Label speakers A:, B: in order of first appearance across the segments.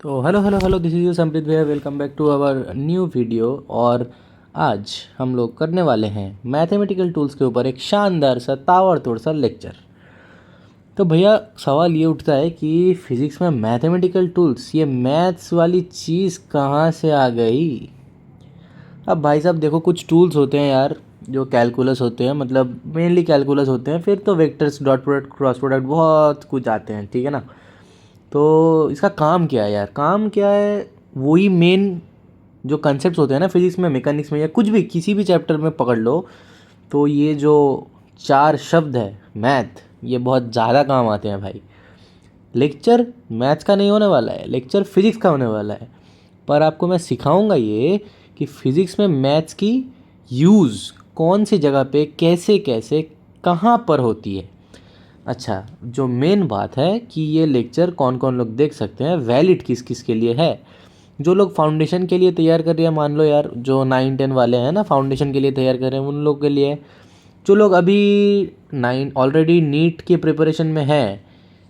A: तो hello hello hello, this is you Sampreet भैया। Welcome back to our new video. और आज हम लोग करने वाले हैं मैथमेटिकल टूल्स के ऊपर एक शानदार सा ताबड़तोड़ सा लेक्चर। तो भैया सवाल ये उठता है कि फिज़िक्स में मैथमेटिकल टूल्स, ये मैथ्स वाली चीज़ कहाँ से आ गई। अब भाई साहब देखो, कुछ टूल्स होते हैं यार जो कैलकुलस होते हैं, मतलब मेनली कैलकुलस होते हैं, फिर तो vectors, dot product, cross product, बहुत कुछ आते हैं, ठीक है ना। तो इसका काम क्या है यार, काम क्या है, वही मेन जो कंसेप्ट होते हैं ना फिजिक्स में, मैकेनिक्स में, या कुछ भी किसी भी चैप्टर में पकड़ लो, तो ये जो चार शब्द है मैथ, ये बहुत ज़्यादा काम आते हैं भाई। लेक्चर मैथ्स का नहीं होने वाला है, लेक्चर फिजिक्स का होने वाला है। पर आपको मैं सिखाऊंगा ये कि फिज़िक्स में मैथ्स की यूज़ कौन सी जगह पे, कैसे कैसे, कहाँ पर होती है। अच्छा, जो मेन बात है कि ये लेक्चर कौन कौन लोग देख सकते हैं, वैलिड किस किस के लिए है। जो लोग फाउंडेशन के लिए तैयार कर रहे हैं, मान लो यार जो 9-10 वाले हैं ना, फाउंडेशन के लिए तैयार कर रहे हैं, उन लोग के लिए। जो लोग अभी 9 ऑलरेडी नीट के प्रिपरेशन में है,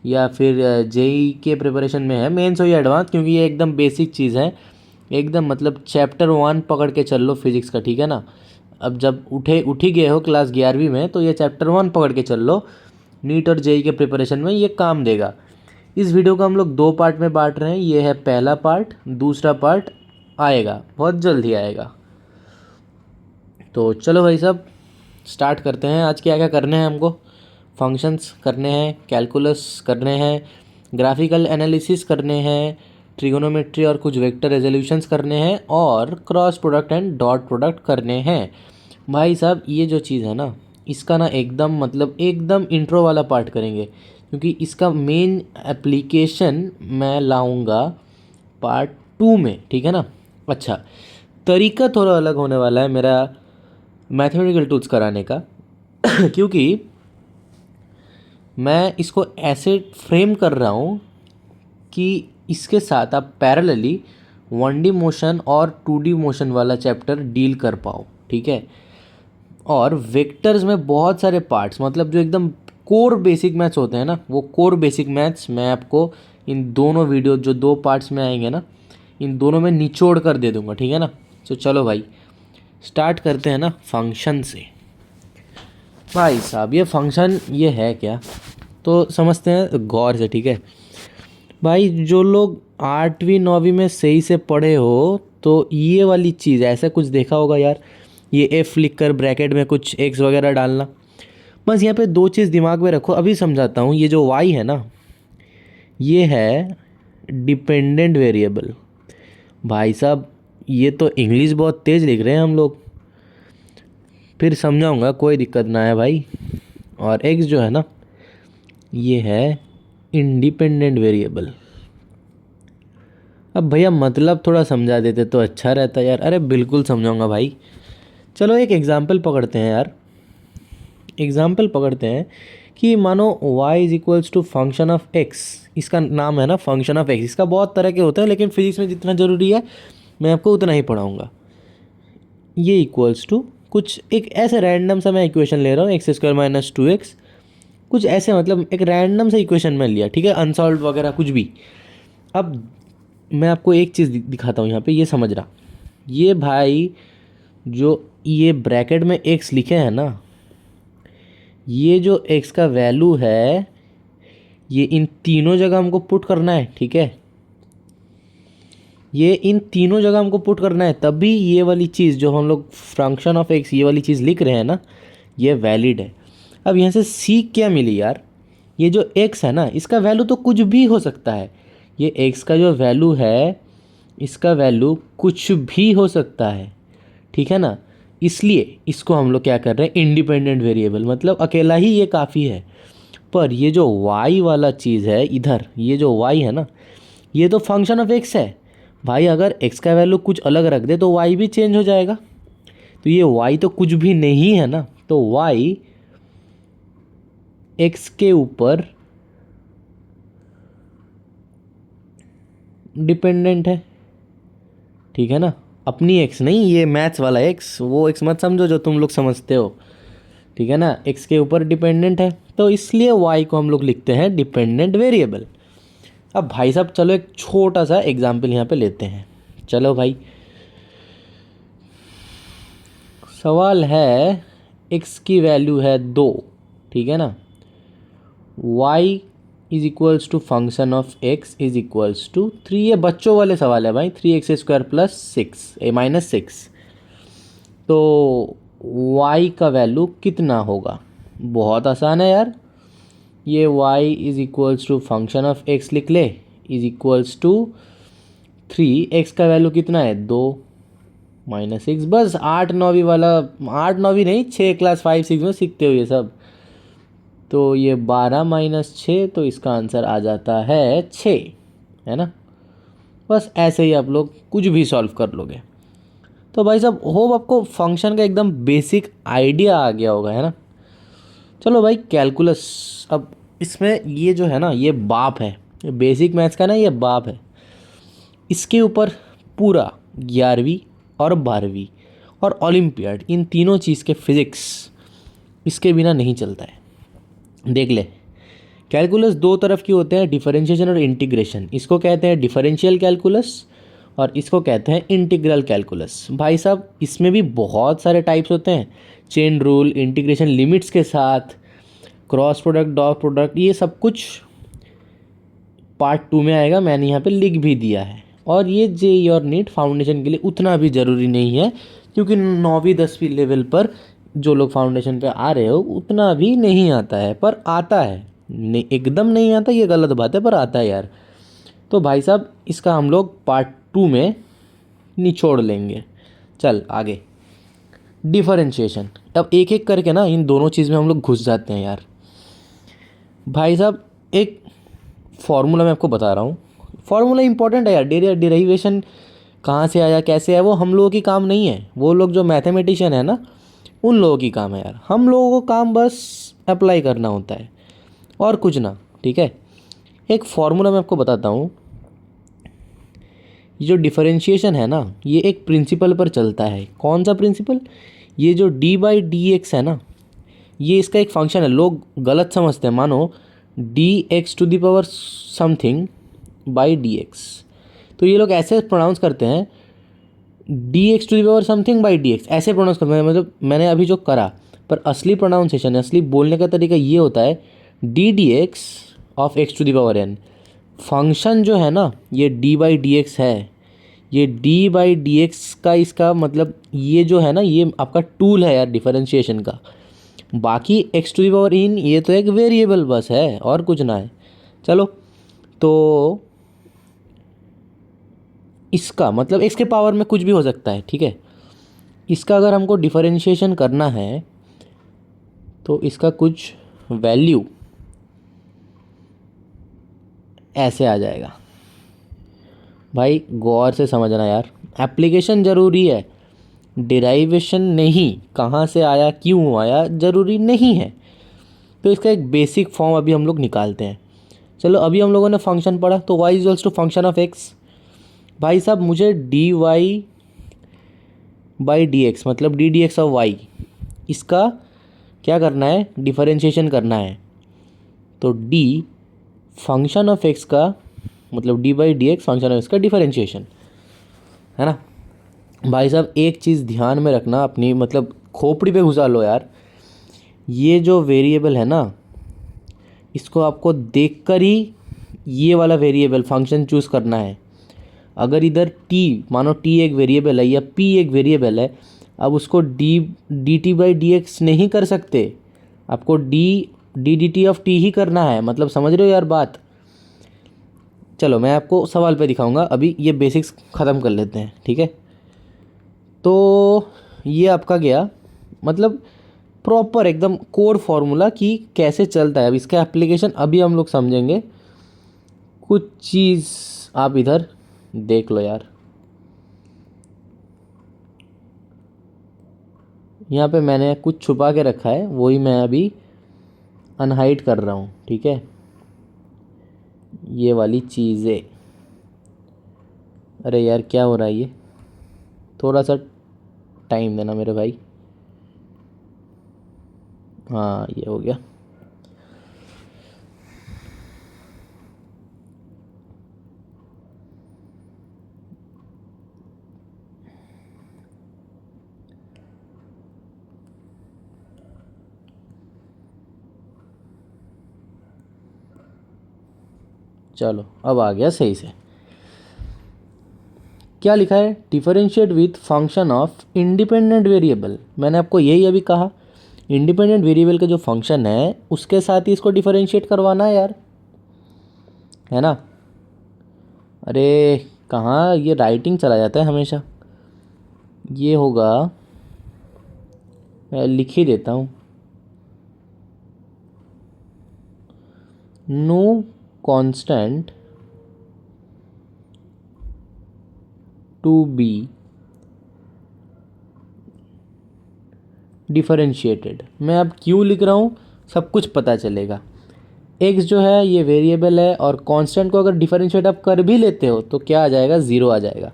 A: या फिर जेई के प्रिपरेशन में है, मेंस हो या एडवांस, क्योंकि ये एकदम बेसिक चीज़ है, एकदम मतलब चैप्टर 1 पकड़ के चल लो फिजिक्स का, ठीक है ना। अब जब उठ ही गए हो क्लास 11वीं में, तो ये चैप्टर 1 पकड़ के चल लो। नीट और जेई के प्रिपरेशन में ये काम देगा। इस वीडियो को हम लोग 2 पार्ट में बांट रहे हैं। ये है पहला पार्ट, दूसरा पार्ट आएगा, बहुत जल्द ही आएगा। तो चलो भाई साहब स्टार्ट करते हैं। आज क्या क्या करने हैं हमको, फंक्शंस करने हैं, कैलकुलस करने हैं, ग्राफिकल एनालिसिस करने हैं, ट्रिगोनोमेट्री और कुछ वेक्टर रेजोल्यूशंस करने हैं, और cross product and dot product करने हैं। भाई साहब ये जो चीज़ है ना, इसका ना एकदम मतलब एकदम इंट्रो वाला पार्ट करेंगे, क्योंकि इसका मेन एप्लीकेशन मैं लाऊंगा पार्ट 2 में, ठीक है ना। अच्छा, तरीका थोड़ा अलग होने वाला है मेरा मैथमेटिकल टूल्स कराने का क्योंकि मैं इसको ऐसे फ्रेम कर रहा हूँ कि इसके साथ आप पैरेलली 1D मोशन और 2D मोशन वाला चैप्टर डील कर पाओ, ठीक है। और वेक्टर्स में बहुत सारे पार्ट्स, मतलब जो एकदम कोर बेसिक मैथ्स होते हैं ना, वो कोर बेसिक मैथ्स मैं आपको इन दोनों वीडियो जो 2 पार्ट्स में आएंगे ना, इन दोनों में निचोड़ कर दे दूंगा, ठीक है ना। तो चलो भाई स्टार्ट करते हैं ना फंक्शन से। भाई साहब ये फंक्शन ये है क्या, तो समझते हैं गौर से, ठीक है भाई। जो लोग 8वीं 9वीं में सही से पढ़े हो, तो ये वाली चीज़ ऐसा कुछ देखा होगा यार, ये एफ लिख कर ब्रैकेट में कुछ एक्स वगैरह डालना। बस यहाँ पे 2 चीज़ दिमाग में रखो, अभी समझाता हूँ। ये जो वाई है ना, ये है डिपेंडेंट वेरिएबल। भाई साहब ये तो इंग्लिश बहुत तेज़ लिख रहे हैं हम लोग, फिर समझाऊंगा, कोई दिक्कत ना है भाई। और एक्स जो है ना, ये है इंडिपेंडेंट वेरिएबल। अब भैया मतलब थोड़ा समझा देते तो अच्छा रहता यार। अरे बिल्कुल समझाऊंगा भाई। चलो एक एग्जांपल पकड़ते हैं यार, एग्जाम्पल पकड़ते हैं कि मानो y is equals to function of x। इसका नाम है ना फंक्शन ऑफ x। इसका बहुत तरह के होते हैं, लेकिन फिजिक्स में जितना ज़रूरी है मैं आपको उतना ही पढ़ाऊँगा। ये इक्वल्स टू कुछ एक ऐसे रैंडम सा मैं इक्वेशन ले रहा हूँ, x² - 2x, कुछ ऐसे, मतलब एक रैंडम सा इक्वेशन में लिया, ठीक है, अनसॉल्व वगैरह कुछ भी। अब मैं आपको एक चीज़ दिखाता हूँ यहाँ पे, ये समझना। ये भाई जो ये ब्रैकेट में x लिखे हैं ना, ये जो x का वैल्यू है, ये इन तीनों जगह हमको पुट करना है, ठीक है। ये इन तीनों जगह हमको पुट करना है, तभी ये वाली चीज़ जो हम लोग फंक्शन ऑफ x ये वाली चीज़ लिख रहे हैं ना, ये वैलिड है। अब यहाँ से सीख क्या मिली यार, ये जो x है ना, इसका वैल्यू तो कुछ भी हो सकता है। ये x का जो वैल्यू है, इसका वैल्यू कुछ भी हो सकता है, ठीक है ना। इसलिए इसको हम लोग क्या कर रहे हैं, इंडिपेंडेंट वेरिएबल, मतलब अकेला ही ये काफ़ी है। पर ये जो y वाला चीज़ है इधर, ये जो y है ना, ये तो फंक्शन ऑफ x है भाई। अगर x का वैल्यू कुछ अलग रख दे तो y भी चेंज हो जाएगा। तो ये y तो कुछ भी नहीं है ना, तो y x के ऊपर डिपेंडेंट है, ठीक है ना। अपनी x नहीं, ये मैथ्स वाला x, वो x मत समझो जो तुम लोग समझते हो, ठीक है ना। x के ऊपर डिपेंडेंट है, तो इसलिए y को हम लोग लिखते हैं डिपेंडेंट वेरिएबल। अब भाई साहब चलो एक छोटा सा एग्जाम्पल यहाँ पे लेते हैं। चलो भाई, सवाल है x की वैल्यू है 2, ठीक है ना। y is equals to function of x is equals to 3। ये बच्चों वाले सवाल है भाई, 3x² प्लस 6 तो y का वैल्यू कितना होगा? बहुत आसान है यार, ये y is equals to function of x लिख ले, इज इक्वल्स टू 3, x का वैल्यू कितना है 2 -6। बस 8 9वीं वाला, 8 9वीं नहीं, 6 क्लास 5 6 में सीखते हो ये सब। तो ये 12 - 6, तो इसका आंसर आ जाता है 6, है ना। बस ऐसे ही आप लोग कुछ भी सॉल्व कर लोगे। तो भाई साहब होप आपको फंक्शन का एकदम बेसिक आइडिया आ गया होगा, है ना। चलो भाई कैलकुलस, अब इसमें ये जो है ना, ये बाप है, बेसिक मैथ्स का ना ये बाप है। इसके ऊपर पूरा 11वीं और 12वीं और ओलंपियाड, इन तीनों चीज़ के फिज़िक्स इसके बिना नहीं चलता है। देख ले, कैलकुलस दो तरफ की होते हैं, डिफरेंशिएशन और इंटीग्रेशन। इसको कहते हैं डिफरेंशियल कैलकुलस और इसको कहते हैं इंटीग्रल कैलकुलस। भाई साहब इसमें भी बहुत सारे टाइप्स होते हैं, चेन रूल, इंटीग्रेशन लिमिट्स के साथ, क्रॉस प्रोडक्ट, डॉट प्रोडक्ट, ये सब कुछ पार्ट 2 में आएगा, मैंने यहाँ पे लिख भी दिया है। और ये जेईई और नीट फाउंडेशन के लिए उतना भी ज़रूरी नहीं है, क्योंकि 9वीं 10वीं लेवल पर जो लोग फाउंडेशन पे आ रहे हो उतना भी नहीं आता है, पर आता है। नहीं, एकदम नहीं आता ये गलत बात है, पर आता है यार। तो भाई साहब इसका हम लोग पार्ट 2 में निचोड़ लेंगे। चल आगे, डिफरेंशिएशन। अब एक एक करके ना इन दोनों चीज़ में हम लोग घुस जाते हैं यार। भाई साहब एक फॉर्मूला मैं आपको बता रहा हूँ, फॉर्मूला इंपॉर्टेंट है यार। डेरिवेशन कहाँ से आया, कैसे आया, वो हम लोगों की काम नहीं है। वो लोग जो मैथमेटिशियन है ना, उन लोगों की काम है यार। हम लोगों को काम बस अप्लाई करना होता है और कुछ ना, ठीक है। एक फॉर्मूला मैं आपको बताता हूँ। ये जो डिफरेंशिएशन है ना, ये एक प्रिंसिपल पर चलता है। कौन सा प्रिंसिपल? ये जो d/dx है ना, ये इसका एक फंक्शन है। लोग गलत समझते हैं, मानो dx⁻ समथिंग बाई dx, तो ये लोग ऐसे प्रोनाउंस करते हैं, dx⁻ समथिंग बाई dx, ऐसे प्रोनाउंस करते हैं। मतलब मैंने अभी जो करा, पर असली प्रोनाउंसिएशन, असली बोलने का तरीका ये होता है ddx ऑफ x⁻n। फंक्शन जो है ना, ये d/dx है, ये d/dx का इसका मतलब ये जो है ना, ये आपका टूल है यार डिफरेंशिएशन का। बाकी x⁻n ये तो एक वेरिएबल बस है और कुछ ना है। चलो, तो इसका मतलब x के पावर में कुछ भी हो सकता है, ठीक है। इसका अगर हमको डिफरेंशिएशन करना है तो इसका कुछ वैल्यू ऐसे आ जाएगा। भाई गौर से समझना यार, एप्लीकेशन ज़रूरी है, डेराइवेशन नहीं। कहाँ से आया, क्यों आया, ज़रूरी नहीं है। तो इसका एक बेसिक फॉर्म अभी हम लोग निकालते हैं। चलो, अभी हम लोगों ने फंक्शन पढ़ा, तो y is to function of x। भाई साहब मुझे dy/dx मतलब ddx ऑफ y, इसका क्या करना है, डिफरेंशिएशन करना है। तो d फंक्शन ऑफ x का मतलब d/dx फंक्शन ऑफ x का डिफरेंशिएशन, है ना। भाई साहब एक चीज़ ध्यान में रखना, अपनी मतलब खोपड़ी पे घुसा लो यार। ये जो वेरिएबल है ना, इसको आपको देखकर ही ये वाला वेरिएबल फंक्शन चूज़ करना है। अगर इधर t, मानो t एक वेरिएबल है या p एक वेरिएबल है, अब उसको dt/dx नहीं कर सकते, आपको dt ऑफ t ही करना है। मतलब समझ रहे हो यार बात। चलो मैं आपको सवाल पे दिखाऊंगा, अभी ये बेसिक्स ख़त्म कर लेते हैं, ठीक है। तो ये आपका गया, मतलब प्रॉपर एकदम कोर फार्मूला कि कैसे चलता है। अब इसका एप्लीकेशन अभी हम लोग समझेंगे। कुछ चीज़ आप इधर देख लो यार, यहाँ पे मैंने कुछ छुपा के रखा है, वही मैं अभी अनहाइड कर रहा हूँ, ठीक है। ये वाली चीज़ें, अरे यार क्या हो रहा है ये, थोड़ा सा टाइम देना मेरे भाई। हाँ ये हो गया। चलो अब आ गया सही से। क्या लिखा है, differentiate with function of independent variable. मैंने आपको यही अभी कहा, इंडिपेंडेंट वेरिएबल का जो फंक्शन है उसके साथ ही इसको डिफरेंशिएट करवाना है यार, है ना। अरे कहाँ ये राइटिंग चला जाता है हमेशा। ये होगा, मैं लिख ही देता हूँ, no constant to be differentiated. मैं अब क्यों लिख रहा हूँ सब कुछ पता चलेगा। x जो है ये वेरिएबल है और कांस्टेंट को अगर डिफरेंशिएट आप कर भी लेते हो तो क्या आ जाएगा, ज़ीरो आ जाएगा।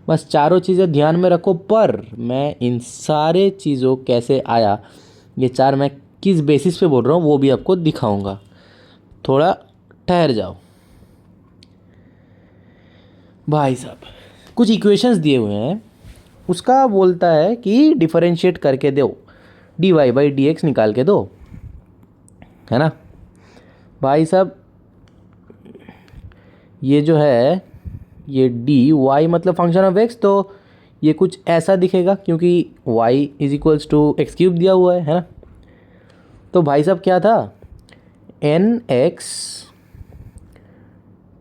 A: बस चारों चीज़ें ध्यान में रखो। पर मैं इन सारे चीज़ों कैसे आया, ये चार मैं किस बेसिस पे बोल रहा हूँ वो भी आपको दिखाऊंगा। थोड़ा ठहर जाओ भाई साहब। कुछ इक्वेशंस दिए हुए हैं, उसका बोलता है कि डिफरेंशिएट करके दो, D Y by D X निकाल के दो, है ना भाई साहब। ये जो है ये डी वाई मतलब फंक्शन ऑफ एक्स, तो ये कुछ ऐसा दिखेगा क्योंकि y is equals to X cube दिया हुआ है ना। तो भाई साहब क्या था, N X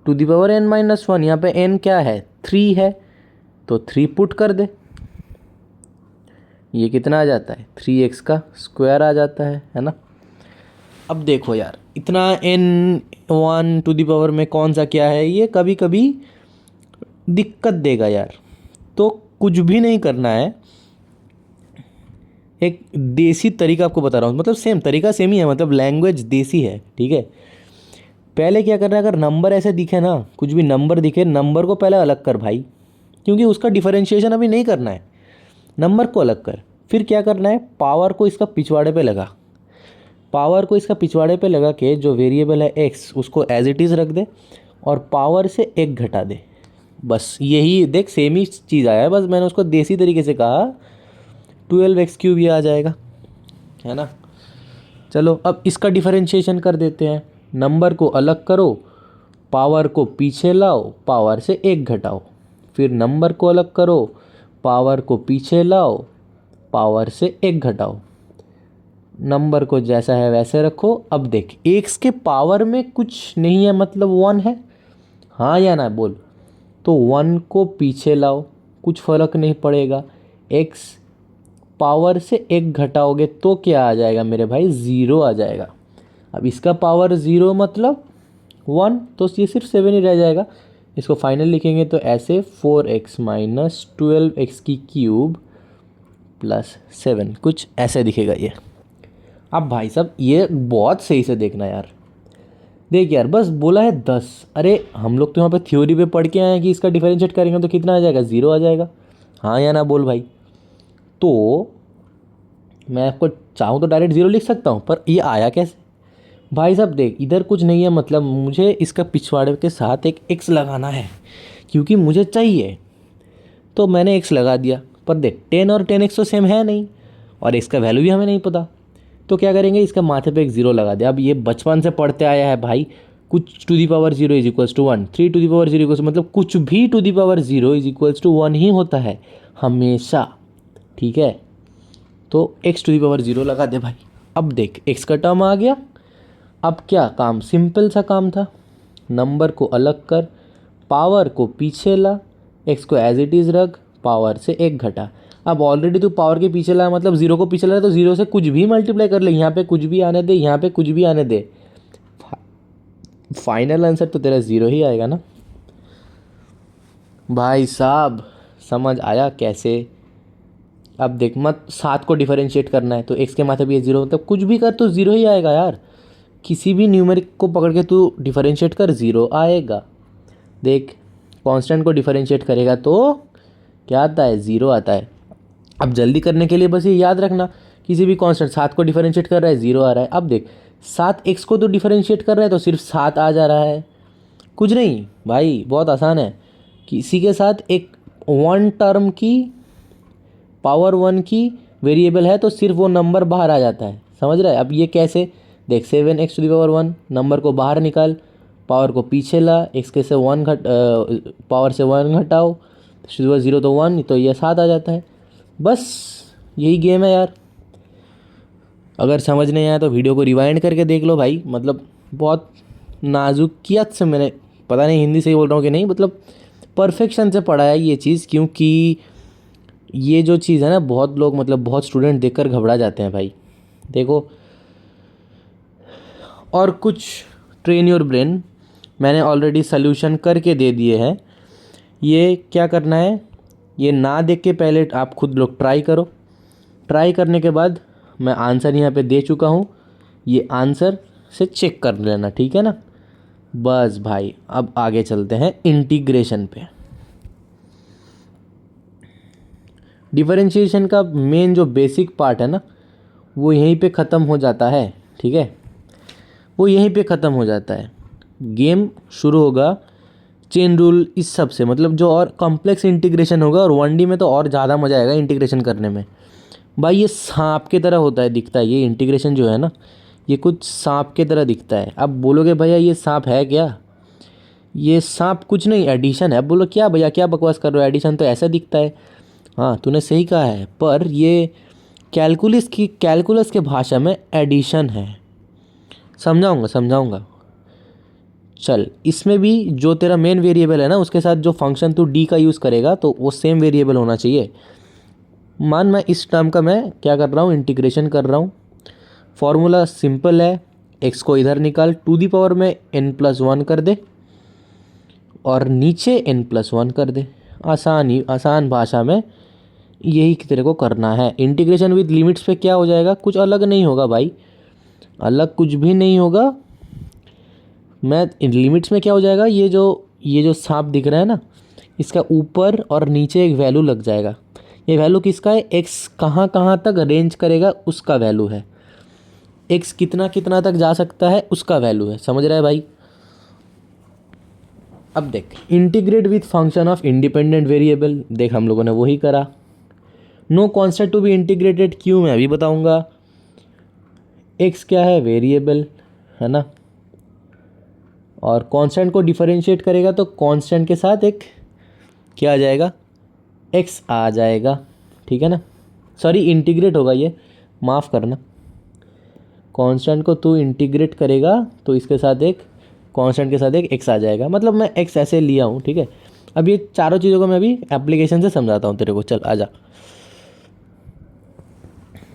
A: to the power n minus one, यहाँ पे n क्या है, 3 है, तो 3 पुट कर दे। ये कितना आ जाता है, 3x का स्क्वायर आ जाता है ना। अब देखो यार, इतना n1 टू दी पावर में कौन सा क्या है, ये कभी कभी दिक्कत देगा यार। तो कुछ भी नहीं करना है, एक देसी तरीका आपको बता रहा हूँ, मतलब सेम तरीका सेम ही है, मतलब लैंग्वेज देसी है, ठीक है। पहले क्या करना है, अगर नंबर ऐसे दिखे ना, कुछ भी नंबर दिखे, नंबर को पहले अलग कर भाई, क्योंकि उसका डिफरेंशिएशन अभी नहीं करना है। नंबर को अलग कर, फिर क्या करना है, पावर को इसका पिछवाड़े पे लगा, पावर को इसका पिछवाड़े पे लगा के जो वेरिएबल है x उसको एज इट इज़ रख दे और पावर से 1 घटा दे। बस यही देख, सेम ही चीज़ आया है, बस मैंने उसको देसी तरीके से कहा 12x क्यूब ये आ जाएगा, है ना। चलो अब इसका डिफरेंशिएशन कर देते हैं। नंबर को अलग करो, पावर को पीछे लाओ, पावर से 1 घटाओ, फिर नंबर को अलग करो, पावर को पीछे लाओ, पावर से 1 घटाओ, नंबर को जैसा है वैसे रखो। अब देख एक्स के पावर में कुछ नहीं है, मतलब 1 है, हाँ या ना बोल। तो 1 को पीछे लाओ, कुछ फ़र्क नहीं पड़ेगा, x पावर से 1 घटाओगे तो क्या आ जाएगा मेरे भाई, 0 आ जाएगा। अब इसका पावर 0 मतलब 1, तो ये सिर्फ 7 ही रह जाएगा। इसको फाइनल लिखेंगे तो ऐसे 4x माइनस 12x की क्यूब प्लस 7, कुछ ऐसे दिखेगा ये। अब भाई साहब ये बहुत सही से देखना यार, देख यार, बस बोला है 10, अरे हम लोग तो यहाँ पे थ्योरी पे पढ़ के आए हैं कि इसका डिफरेंशिएट करेंगे तो कितना आ जाएगा, 0 आ जाएगा, हाँ या ना बोल भाई। तो मैं आपको चाहूँ तो डायरेक्ट 0 लिख सकता हूँ, पर ये आया कैसे भाई साहब। देख इधर कुछ नहीं है, मतलब मुझे इसका पिछवाड़े के साथ एक x लगाना है क्योंकि मुझे चाहिए, तो मैंने x लगा दिया। पर देख 10 और 10x तो सेम है नहीं और इसका वैल्यू भी हमें नहीं पता, तो क्या करेंगे, इसका माथे पे एक 0 लगा दे। अब ये बचपन से पढ़ते आया है भाई, कुछ to the power 0 is equals to 1, 3 to the power 0 equals, मतलब कुछ भी to the power 0 is equals to 1 ही होता है हमेशा, ठीक है। तो x टू दी पावर 0 लगा दे भाई। अब देख x का टर्म आ गया। अब क्या काम, सिंपल सा काम था, नंबर को अलग कर, पावर को पीछे ला, x को एज इट इज़ रख, पावर से 1 घटा। अब ऑलरेडी तू पावर के पीछे लाया, मतलब 0 को पीछे लाया, तो 0 से कुछ भी मल्टीप्लाई कर ले, यहाँ पे कुछ भी आने दे, यहाँ पे कुछ भी आने दे, फाइनल आंसर तो तेरा 0 ही आएगा ना भाई साहब। समझ आया कैसे। अब देख, मत 7 को डिफरेंशिएट करना है तो x के माथे पे ये 0, मतलब कुछ भी कर तो 0 ही आएगा यार, किसी भी न्यूमेरिक को पकड़ के तू डिफरेंशिएट कर 0 आएगा। देख कांस्टेंट को डिफरेंशिएट करेगा तो क्या आता है, 0 आता है। अब जल्दी करने के लिए बस ये याद रखना, किसी भी कांस्टेंट 7 को डिफरेंशिएट कर रहा है 0 आ रहा है। अब देख 7x को तो डिफरेंशिएट कर रहा है तो सिर्फ 7 आ जा रहा है, कुछ नहीं भाई, बहुत आसान है। किसी के साथ एक 1 टर्म की पावर 1 की वेरिएबल है तो सिर्फ वो नंबर बाहर आ जाता है, समझ रहा है। अब ये कैसे, देख 7x to the power 1, number को बाहर निकाल, पावर को पीछे ला, एक्स के से पावर से 1 घटाओ, सुबह 0 तो 1, तो ये 7 आ जाता है। बस यही गेम है यार। अगर समझ नहीं आया तो वीडियो को रिवाइंड करके देख लो भाई। मतलब बहुत नाजुकियत से मैंने, पता नहीं हिंदी सही बोल रहा हूँ कि नहीं, मतलब परफेक्शन से पढ़ा है ये चीज़, क्योंकि ये जो चीज़ है ना, बहुत लोग मतलब बहुत स्टूडेंट देखकर घबरा जाते हैं भाई। देखो, और कुछ ट्रेन योर ब्रेन मैंने ऑलरेडी सल्यूशन करके दे दिए हैं। ये क्या करना है, ये ना देख के पहले आप खुद लोग ट्राई करो। ट्राई करने के बाद मैं आंसर यहाँ पे दे चुका हूँ, ये आंसर से चेक कर लेना, ठीक है ना। बस भाई अब आगे चलते हैं इंटीग्रेशन पे। डिफरेंशिएशन का मेन जो बेसिक पार्ट है ना, वो यहीं पे ख़त्म हो जाता है, ठीक है, वो यहीं पे ख़त्म हो जाता है। गेम शुरू होगा चेन रूल इस सब से, मतलब जो और कॉम्प्लेक्स इंटीग्रेशन होगा, और 1D में तो और ज़्यादा मज़ा आएगा इंटीग्रेशन करने में भाई। ये सांप की तरह होता है, दिखता है ये इंटीग्रेशन जो है ना, ये कुछ सांप की तरह दिखता है। अब बोलोगे भैया ये सांप है क्या, ये सांप कुछ नहीं, एडिशन है। अब बोलो क्या भैया क्या बकवास कर रहे हो, एडिशन तो ऐसा दिखता है। हाँ तूने सही कहा है, पर ये कैलकुलस के भाषा में एडिशन है। समझाऊंगा। चल, इसमें भी जो तेरा मेन वेरिएबल है ना, उसके साथ जो फंक्शन तू डी का यूज़ करेगा तो वो सेम वेरिएबल होना चाहिए। मान मैं इस टर्म का मैं क्या कर रहा हूँ, इंटीग्रेशन कर रहा हूँ। फॉर्मूला सिंपल है, एक्स को इधर निकाल, टू दी पावर में n+1 कर दे और नीचे n+1 कर दे। आसान भाषा में यही तेरे को करना है। इंटीग्रेशन विद लिमिट्स पे क्या हो जाएगा, कुछ अलग नहीं होगा भाई, अलग कुछ भी नहीं होगा। मैं लिमिट्स में क्या हो जाएगा, ये जो सांप दिख रहा है ना, इसका ऊपर और नीचे एक वैल्यू लग जाएगा। ये वैल्यू किसका है, एक्स कहाँ तक रेंज करेगा उसका वैल्यू है, एक्स कितना तक जा सकता है उसका वैल्यू है। समझ रहा है भाई। अब देख, integrate with function of independent variable, देख हम लोगों ने वही करा। No constant to be integrated, क्यों मैं अभी बताऊंगा। एक्स क्या है, वेरिएबल है ना, और कांस्टेंट को डिफरेंशिएट करेगा तो कांस्टेंट के साथ एक क्या आ जाएगा, एक्स आ जाएगा, ठीक है ना। सॉरी, इंटीग्रेट होगा ये, माफ़ करना। कांस्टेंट को तू इंटीग्रेट करेगा तो इसके साथ एक कांस्टेंट के साथ एक एक्स आ जाएगा, मतलब मैं एक्स ऐसे लिया हूँ, ठीक है। अब ये चारों चीज़ों को मैं अभी एप्लीकेशन से समझाता हूँ तेरे को, चल आजा।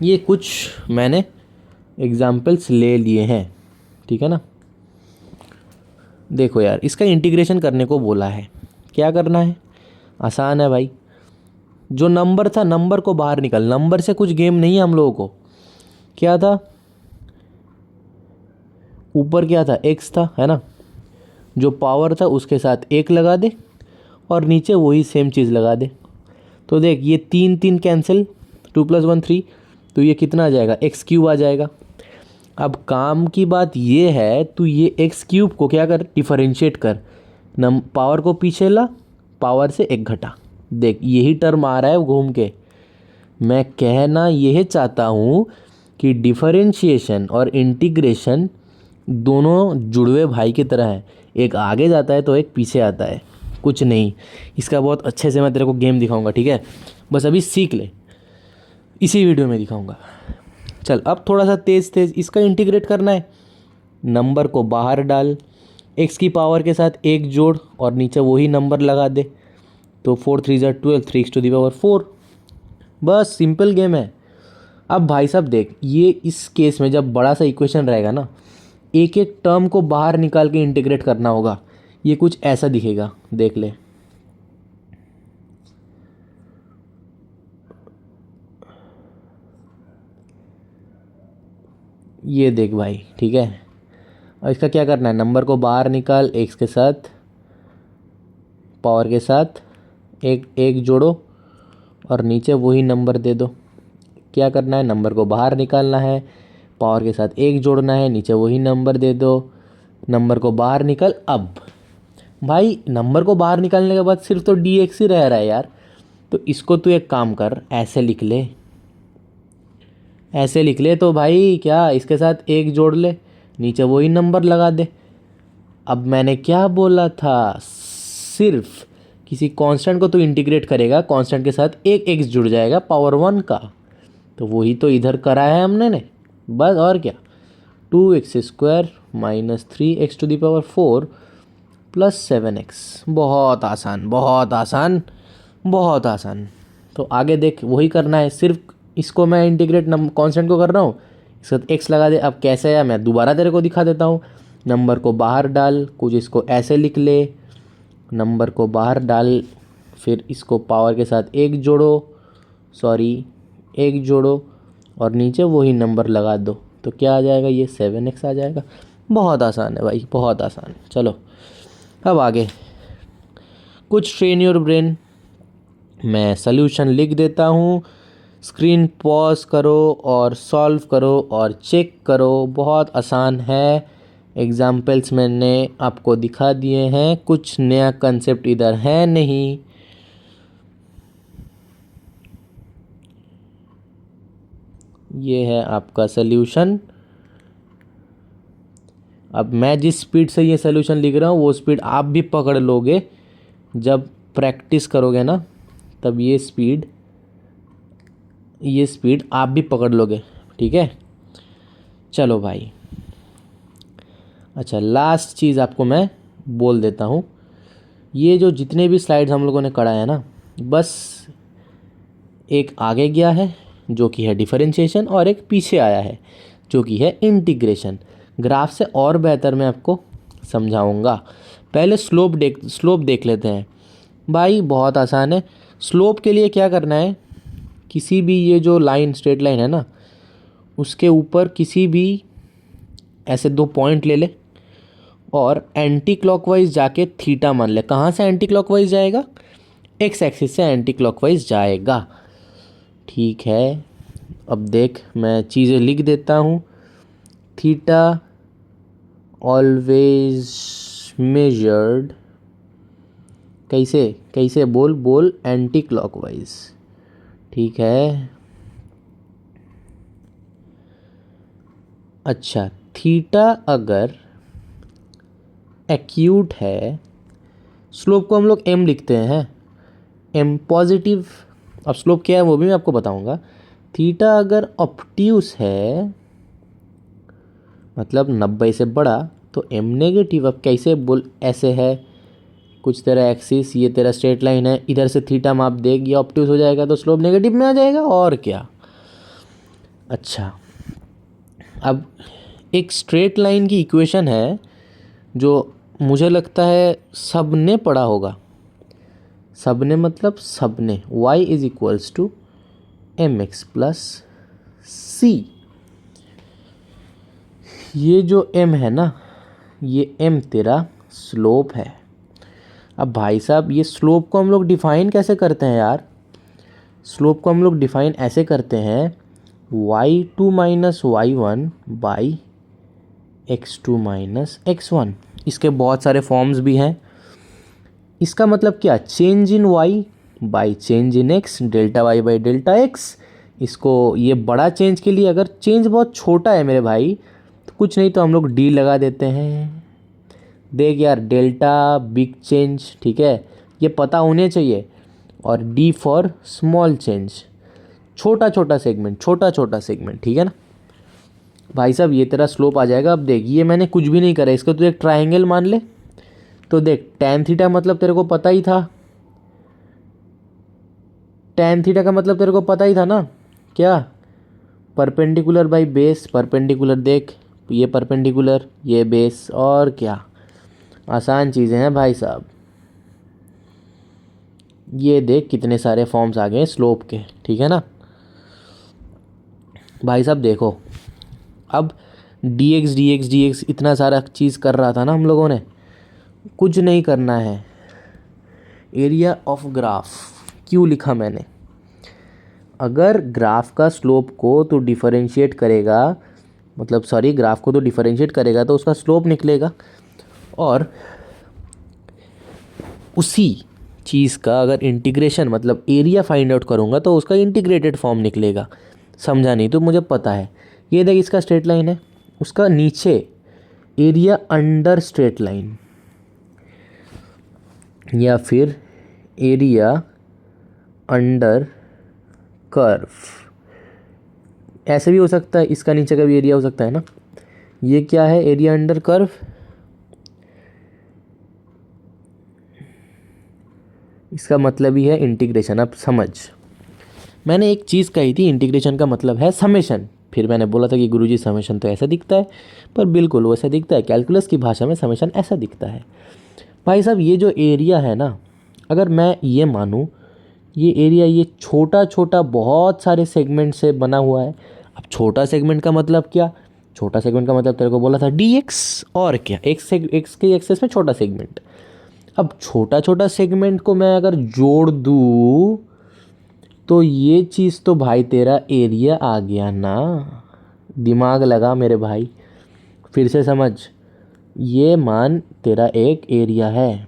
A: ये कुछ मैंने एग्जाम्पल्स ले लिए हैं, ठीक है ना। देखो यार, इसका इंटीग्रेशन करने को बोला है, क्या करना है, आसान है भाई। जो नंबर था, नंबर को बाहर निकल, नंबर से कुछ गेम नहीं है हम लोगों को। क्या था, ऊपर क्या था, एक्स था, है ना। जो पावर था उसके साथ एक लगा दे और नीचे वही सेम चीज़ लगा दे। तो देख, ये 3 कैंसिल, 2+1 3, तो ये कितना आ जाएगा, x³ आ जाएगा। अब काम की बात ये है, तू ये x³ को क्या कर, डिफरेंशिएट कर, पावर को पीछे ला, पावर से एक घटा। देख यही टर्म आ रहा है घूम के। मैं कहना यह चाहता हूँ कि डिफरेंशिएशन और इंटीग्रेशन दोनों जुड़वे भाई की तरह हैं, एक आगे जाता है तो एक पीछे आता है, कुछ नहीं। इसका बहुत अच्छे से मैं तेरे को गेम दिखाऊंगा, ठीक है, बस अभी सीख ले, इसी वीडियो में दिखाऊंगा। चल, अब थोड़ा सा तेज़ इसका इंटीग्रेट करना है। नंबर को बाहर डाल, एक्स की पावर के साथ एक जोड़ और नीचे वही नंबर लगा दे, तो 4 3 12, 3x⁴। बस सिंपल गेम है। अब भाई साहब देख, ये इस केस में जब बड़ा सा इक्वेशन रहेगा ना, एक एक टर्म को बाहर निकाल के इंटीग्रेट करना होगा। ये कुछ ऐसा दिखेगा, देख ले। ये देख भाई, ठीक है। और इसका क्या करना है, नंबर को बाहर निकाल, एक्स के साथ पावर के साथ एक जोड़ो और नीचे वही नंबर दे दो। क्या करना है, नंबर को बाहर निकालना है, पावर के साथ एक जोड़ना है, नीचे वही नंबर दे दो, नंबर को बाहर निकल। अब भाई नंबर को बाहर निकालने के बाद सिर्फ तो dx ही रह रहा है यार, तो इसको तू एक काम कर, ऐसे लिख ले, तो भाई क्या, इसके साथ एक जोड़ ले, नीचे वही नंबर लगा दे। अब मैंने क्या बोला था, सिर्फ किसी कांस्टेंट को तो इंटीग्रेट करेगा, कांस्टेंट के साथ एक एक्स जुड़ जाएगा पावर 1 का, तो वही तो इधर करा है हमने ने, बस और क्या। 2x² minus 3x⁴ plus 7x। बहुत आसान, बहुत आसान, बहुत आसान। तो आगे देख, वही करना है, सिर्फ इसको मैं इंटीग्रेट कांस्टेंट को कर रहा हूँ, इसके साथ x लगा दे। अब कैसे है मैं दोबारा तेरे को दिखा देता हूँ। नंबर को बाहर डाल, कुछ इसको ऐसे लिख ले, नंबर को बाहर डाल, फिर इसको पावर के साथ एक जोड़ो और नीचे वही नंबर लगा दो, तो क्या आ जाएगा, ये 7x आ जाएगा। बहुत आसान है भाई, बहुत आसान। चलो अब आगे, कुछ ट्रेन योर ब्रेन। मैं सल्यूशन लिख देता हूँ, स्क्रीन पॉज करो और सॉल्व करो और चेक करो। बहुत आसान है, एग्जाम्पल्स मैंने आपको दिखा दिए हैं, कुछ नया कंसेप्ट इधर है नहीं। ये है आपका सल्यूशन। अब मैं जिस स्पीड से ये सल्यूशन लिख रहा हूँ वो स्पीड आप भी पकड़ लोगे, जब प्रैक्टिस करोगे ना तब ये स्पीड आप भी पकड़ लोगे, ठीक है। चलो भाई, अच्छा लास्ट चीज़ आपको मैं बोल देता हूँ, ये जो जितने भी स्लाइड्स हम लोगों ने कराए हैं ना, बस एक आगे गया है जो कि है डिफरेंशिएशन, और एक पीछे आया है जो कि है इंटीग्रेशन। ग्राफ से और बेहतर मैं आपको समझाऊंगा। पहले स्लोप देख लेते हैं भाई, बहुत आसान है। स्लोप के लिए क्या करना है, किसी भी ये जो लाइन स्ट्रेट लाइन है ना, उसके ऊपर किसी भी ऐसे 2 पॉइंट ले ले और एंटी क्लॉकवाइज जाके थीटा मान ले। कहाँ से एंटी क्लॉकवाइज जाएगा, एक्स एक्सिस से एंटी क्लॉकवाइज जाएगा, ठीक है। अब देख, मैं चीज़ें लिख देता हूँ। थीटा ऑलवेज मेजर्ड, कैसे बोल एंटी क्लॉकवाइज, ठीक है। अच्छा, थीटा अगर एक्यूट है, स्लोप को हम लोग m लिखते हैं, m पॉजिटिव। अब स्लोप क्या है वो भी मैं आपको बताऊंगा। थीटा अगर ऑब्ट्यूस है, मतलब 90 से बड़ा, तो m नेगेटिव। अब कैसे बोल, ऐसे है कुछ तेरा एक्सिस, ये तेरा स्ट्रेट लाइन है, इधर से थीटा माप देगी, ऑब्ट्यूस हो जाएगा तो स्लोप नेगेटिव में आ जाएगा, और क्या। अच्छा, अब एक स्ट्रेट लाइन की इक्वेशन है जो मुझे लगता है सबने पढ़ा होगा, सबने मतलब सबने, y = mx + c। ये जो m है ना, ये m तेरा स्लोप है। अब भाई साहब, ये स्लोप को हम लोग डिफाइन कैसे करते हैं यार, स्लोप को हम लोग डिफाइन ऐसे करते हैं, y2 - y1 by x2 - x1। इसके बहुत सारे फॉर्म्स भी हैं। इसका मतलब क्या, change in y by change in x, delta y by delta x। इसको ये बड़ा चेंज के लिए, अगर चेंज बहुत छोटा है मेरे भाई, तो कुछ नहीं तो हम लोग d लगा देते हैं। देख यार, डेल्टा बिग चेंज, ठीक है, ये पता होने चाहिए, और d फॉर स्मॉल चेंज, छोटा छोटा सेगमेंट, ठीक है ना भाई साहब। ये तेरा स्लोप आ जाएगा। अब देख, ये मैंने कुछ भी नहीं करा, इसका तो एक ट्रायंगल मान ले। तो देख, tan थीटा मतलब तेरे को पता ही था, tan थीटा का मतलब तेरे को पता ही था ना, क्या, परपेंडिकुलर बाई बेस। परपेंडिकुलर देख, ये परपेंडिकुलर, ये बेस, और क्या। आसान चीज़ें हैं भाई साहब। ये देख कितने सारे फॉर्म्स आ गए स्लोप के, ठीक है ना भाई साहब। देखो, अब dx इतना सारा चीज़ कर रहा था ना हम लोगों ने, कुछ नहीं करना है। एरिया ऑफ ग्राफ क्यों लिखा मैंने, अगर ग्राफ का स्लोप को तो डिफरेंशिएट करेगा, मतलब सॉरी, ग्राफ को तो डिफरेंशिएट करेगा तो उसका स्लोप निकलेगा, और उसी चीज़ का अगर इंटीग्रेशन मतलब एरिया फाइंड आउट करूँगा तो उसका इंटीग्रेटेड फॉर्म निकलेगा। समझा नहीं तो मुझे पता है। ये देख, इसका स्ट्रेट लाइन है, उसका नीचे एरिया अंडर स्ट्रेट लाइन या फिर एरिया अंडर कर्व, ऐसे भी हो सकता है, इसका नीचे का भी एरिया हो सकता है ना। ये क्या है, एरिया अंडर कर्व, इसका मतलब ही है इंटीग्रेशन। अब समझ, मैंने एक चीज़ कही थी, इंटीग्रेशन का मतलब है समेशन। फिर मैंने बोला था कि गुरुजी समेशन तो ऐसा दिखता है, पर बिल्कुल वैसा दिखता है, कैलकुलस की भाषा में समेशन ऐसा दिखता है। भाई साहब ये जो एरिया है ना, अगर मैं ये मानूँ ये एरिया ये छोटा छोटा बहुत सारे सेगमेंट से बना हुआ है। अब छोटा सेगमेंट का मतलब क्या, छोटा सेगमेंट का मतलब तेरे को बोला था dx, और क्या, एक्स के एक्सेस में छोटा सेगमेंट। अब छोटा छोटा सेगमेंट को मैं अगर जोड़ दूँ तो ये चीज़ तो भाई तेरा एरिया आ गया ना। दिमाग लगा मेरे भाई, फिर से समझ, ये मान तेरा एक एरिया है,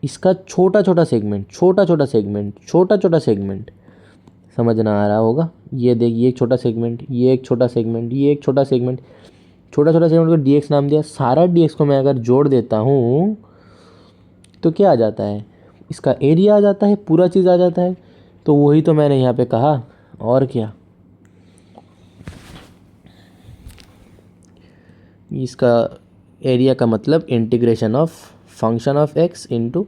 A: इसका छोटा छोटा सेगमेंट, छोटा छोटा सेगमेंट, छोटा छोटा सेगमेंट, समझ ना आ रहा होगा। ये देख, ये एक छोटा सेगमेंट, ये एक छोटा सेगमेंट, ये एक छोटा सेगमेंट, छोटा छोटा सेगमेंट को dx नाम दिया। सारा dx को मैं अगर जोड़ देता हूँ तो क्या आ जाता है, इसका एरिया आ जाता है, पूरा चीज़ आ जाता है। तो वही तो मैंने यहाँ पे कहा, और क्या। इसका एरिया का मतलब integration of function of x into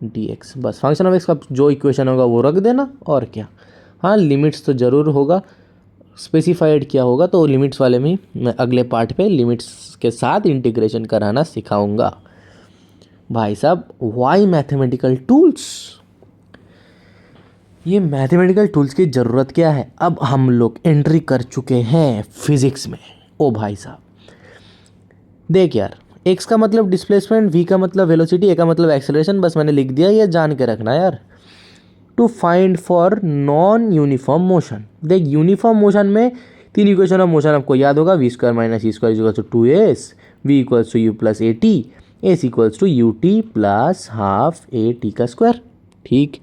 A: D x. बस फंक्शन ऑफ x का जो इक्वेशन होगा वो रख देना, और क्या। हाँ, लिमिट्स तो ज़रूर होगा, स्पेसिफाइड क्या होगा तो लिमिट्स वाले में मैं अगले पार्ट पे लिमिट्स के साथ इंटीग्रेशन कराना सिखाऊंगा। भाई साहब, वाई मैथमेटिकल टूल्स, ये मैथमेटिकल टूल्स की ज़रूरत क्या है। अब हम लोग एंट्री कर चुके हैं फिज़िक्स में। ओ भाई साहब देख यार, x का मतलब डिस्प्लेसमेंट, v का मतलब वेलोसिटी, a का मतलब एक्सेलरेशन, बस मैंने लिख दिया, ये जान के रखना यार। To find for non uniform motion, देख यूनिफॉर्म मोशन में तीन इक्वेशन ऑफ मोशन आपको याद होगा, V square minus E square equals to 2s, V equals to U plus A T, S equals to U T plus half A T का square. ठीक,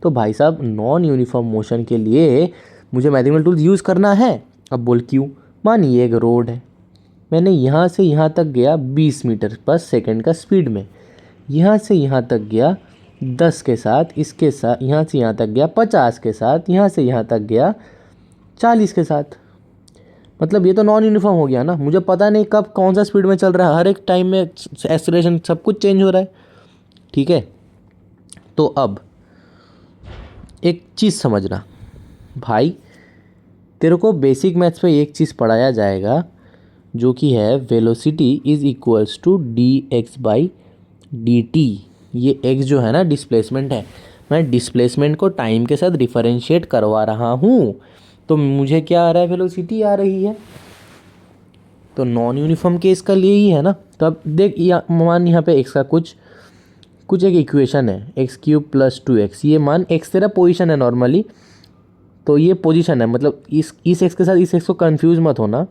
A: तो भाई साहब नॉन यूनिफॉर्म मोशन के लिए मुझे मैथमेटिकल टूल्स यूज़ करना है। अब बोल क्यों। मानिए एक रोड है, मैंने यहाँ से यहाँ तक गया 20 मीटर पर सेकंड का स्पीड में, यहाँ से यहाँ तक गया 10 के साथ, इसके साथ यहाँ से यहाँ तक गया 50 के साथ, यहाँ से यहाँ तक गया 40 के साथ। मतलब ये तो नॉन यूनिफॉर्म हो गया ना, मुझे पता नहीं कब कौन सा स्पीड में चल रहा है, हर एक टाइम में एक्सेलरेशन सब कुछ चेंज हो रहा है। ठीक है, तो अब एक चीज़ समझना भाई, तेरे को बेसिक मैथ्स पे एक चीज़ पढ़ाया जाएगा जो कि है velocity is equals to D X by D T. ये x जो है ना डिस्प्लेसमेंट है, मैं डिस्प्लेसमेंट को टाइम के साथ डिफरेंशिएट करवा रहा हूँ, तो मुझे क्या आ रहा है, वेलोसिटी आ रही है। तो नॉन यूनिफॉर्म केस का लिए ही है ना। तो अब देख, मान यहाँ पे x का कुछ एक इक्वेशन है, एक्स क्यूब प्लस 2x, ये मान x तेरा पोजीशन है नॉर्मली, तो ये पोजीशन है, मतलब इस x के साथ इस x को कंफ्यूज मत होना।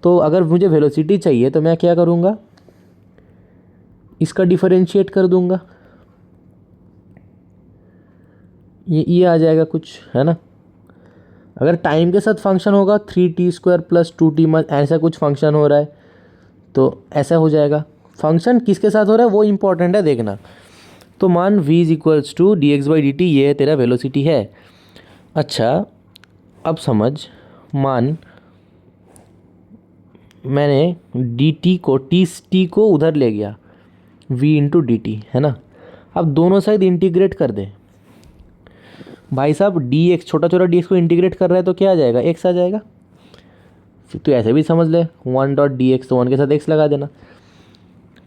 A: तो अगर मुझे वेलोसिटी चाहिए तो मैं क्या करूँगा, इसका डिफरेंशिएट कर दूंगा, ये आ जाएगा कुछ, है ना। अगर टाइम के साथ फंक्शन होगा 3t² प्लस 2t, ऐसा कुछ फंक्शन हो रहा है तो ऐसा हो जाएगा। फंक्शन किसके साथ हो रहा है वो इंपॉर्टेंट है देखना। तो मान v is equals to D X by D T, ये तेरा वेलोसिटी है। अच्छा अब समझ, मान मैंने dt को t को उधर ले गया, v इंटू डी टी, है ना। अब दोनों साइड इंटीग्रेट कर दे भाई साहब, dx छोटा छोटा dx को इंटीग्रेट कर रहा है तो क्या आ जाएगा, x आ जाएगा। फिर तो ऐसे भी समझ ले 1 डॉट डी एक्स, तो 1 के साथ x लगा देना,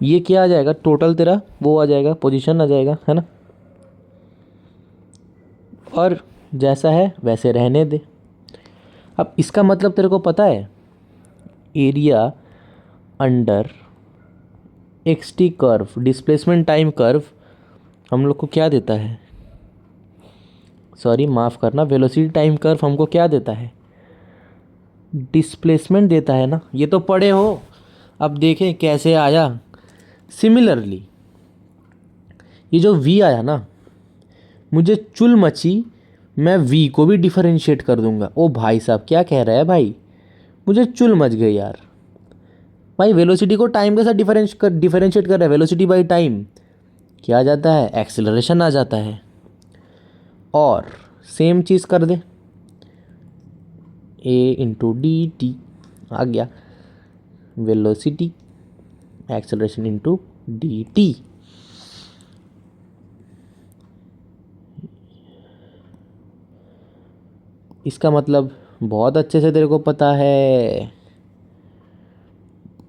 A: ये क्या आ जाएगा, टोटल तेरा वो आ जाएगा, पोजीशन आ जाएगा, है ना। और जैसा है वैसे रहने दे। अब इसका मतलब तेरे को पता है, area under x T curve, displacement time curve हम लोग को क्या देता है, सॉरी माफ़ करना, वेलोसिटी टाइम कर्व हमको क्या देता है, डिस्प्लेसमेंट देता है ना। ये तो पढ़े हो, अब देखें कैसे आया। सिमिलरली ये जो v आया ना, मुझे चुल मची, मैं v को भी डिफरेंशिएट कर दूंगा। ओ भाई साहब क्या कह रहा है भाई, मुझे चुल मच गई यार। भाई वेलोसिटी को टाइम के साथ डिफरेंशिएट कर रहा है, वेलोसिटी बाई टाइम क्या आ जाता है, एक्सेलरेशन आ जाता है। और सेम चीज़ कर दे, ए इंटू डी टी आ गया, velocity acceleration into D T. इसका मतलब बहुत अच्छे से तेरे को पता है,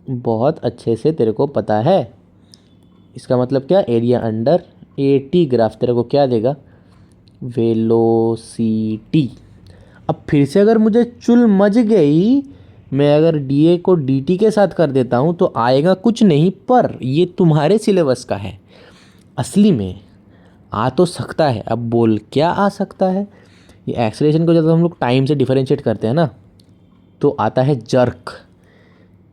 A: बहुत अच्छे से तेरे को पता है। इसका मतलब क्या, area under A T graph तेरे को क्या देगा, वेलोसिटी। अब फिर से अगर मुझे चुल मच गई, मैं अगर डी ए को डी टी के साथ कर देता हूँ तो आएगा कुछ नहीं, पर ये तुम्हारे सिलेबस का है। असली में आ तो सकता है, अब बोल क्या आ सकता है। ये एक्सेलरेशन को जब हम लोग टाइम से डिफरेंशिएट करते हैं ना, तो आता है जर्क।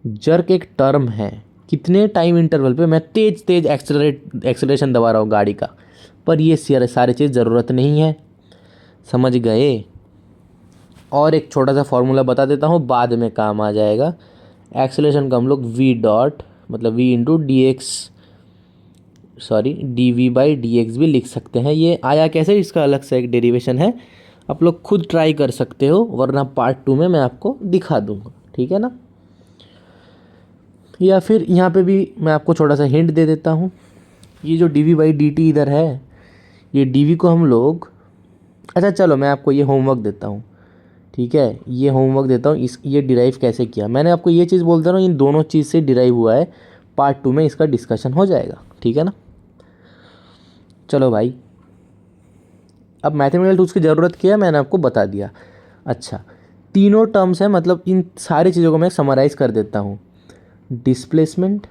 A: जर्क एक टर्म है, कितने टाइम इंटरवल पे मैं तेज तेज एक्सेलरेशन दबा रहा हूँ गाड़ी का, पर ये सारे चीज़ ज़रूरत नहीं है, समझ गए। और एक छोटा सा फॉर्मूला बता देता हूँ, बाद में काम आ जाएगा। एक्सेलरेशन को हम लोग वी डॉट मतलब V into D X sorry D V by D X भी लिख सकते हैं। ये आया कैसे, इसका अलग से एक डेरिवेशन है, आप लोग खुद ट्राई कर सकते हो, वरना पार्ट 2 में मैं आपको दिखा दूंगा, ठीक है ना। या फिर यहाँ पे भी मैं आपको छोटा सा हिंट दे देता हूँ, ये जो D V by D T इधर है, ये डी वी को हम लोग, अच्छा चलो मैं आपको ये होमवर्क देता हूँ, ठीक है, ये होमवर्क देता हूँ। ये डिराइव कैसे किया, मैंने आपको ये चीज़ बोलता हूँ, इन दोनों चीज़ से डिराइव हुआ है। पार्ट 2 में इसका डिस्कशन हो जाएगा, ठीक है ना। चलो भाई, अब मैथमेटिकल टूल्स की ज़रूरत क्या है मैंने आपको बता दिया। अच्छा, तीनों टर्म्स हैं, मतलब इन सारी चीज़ों को मैं समराइज़ कर देता हूँ। डिस्प्लेसमेंट,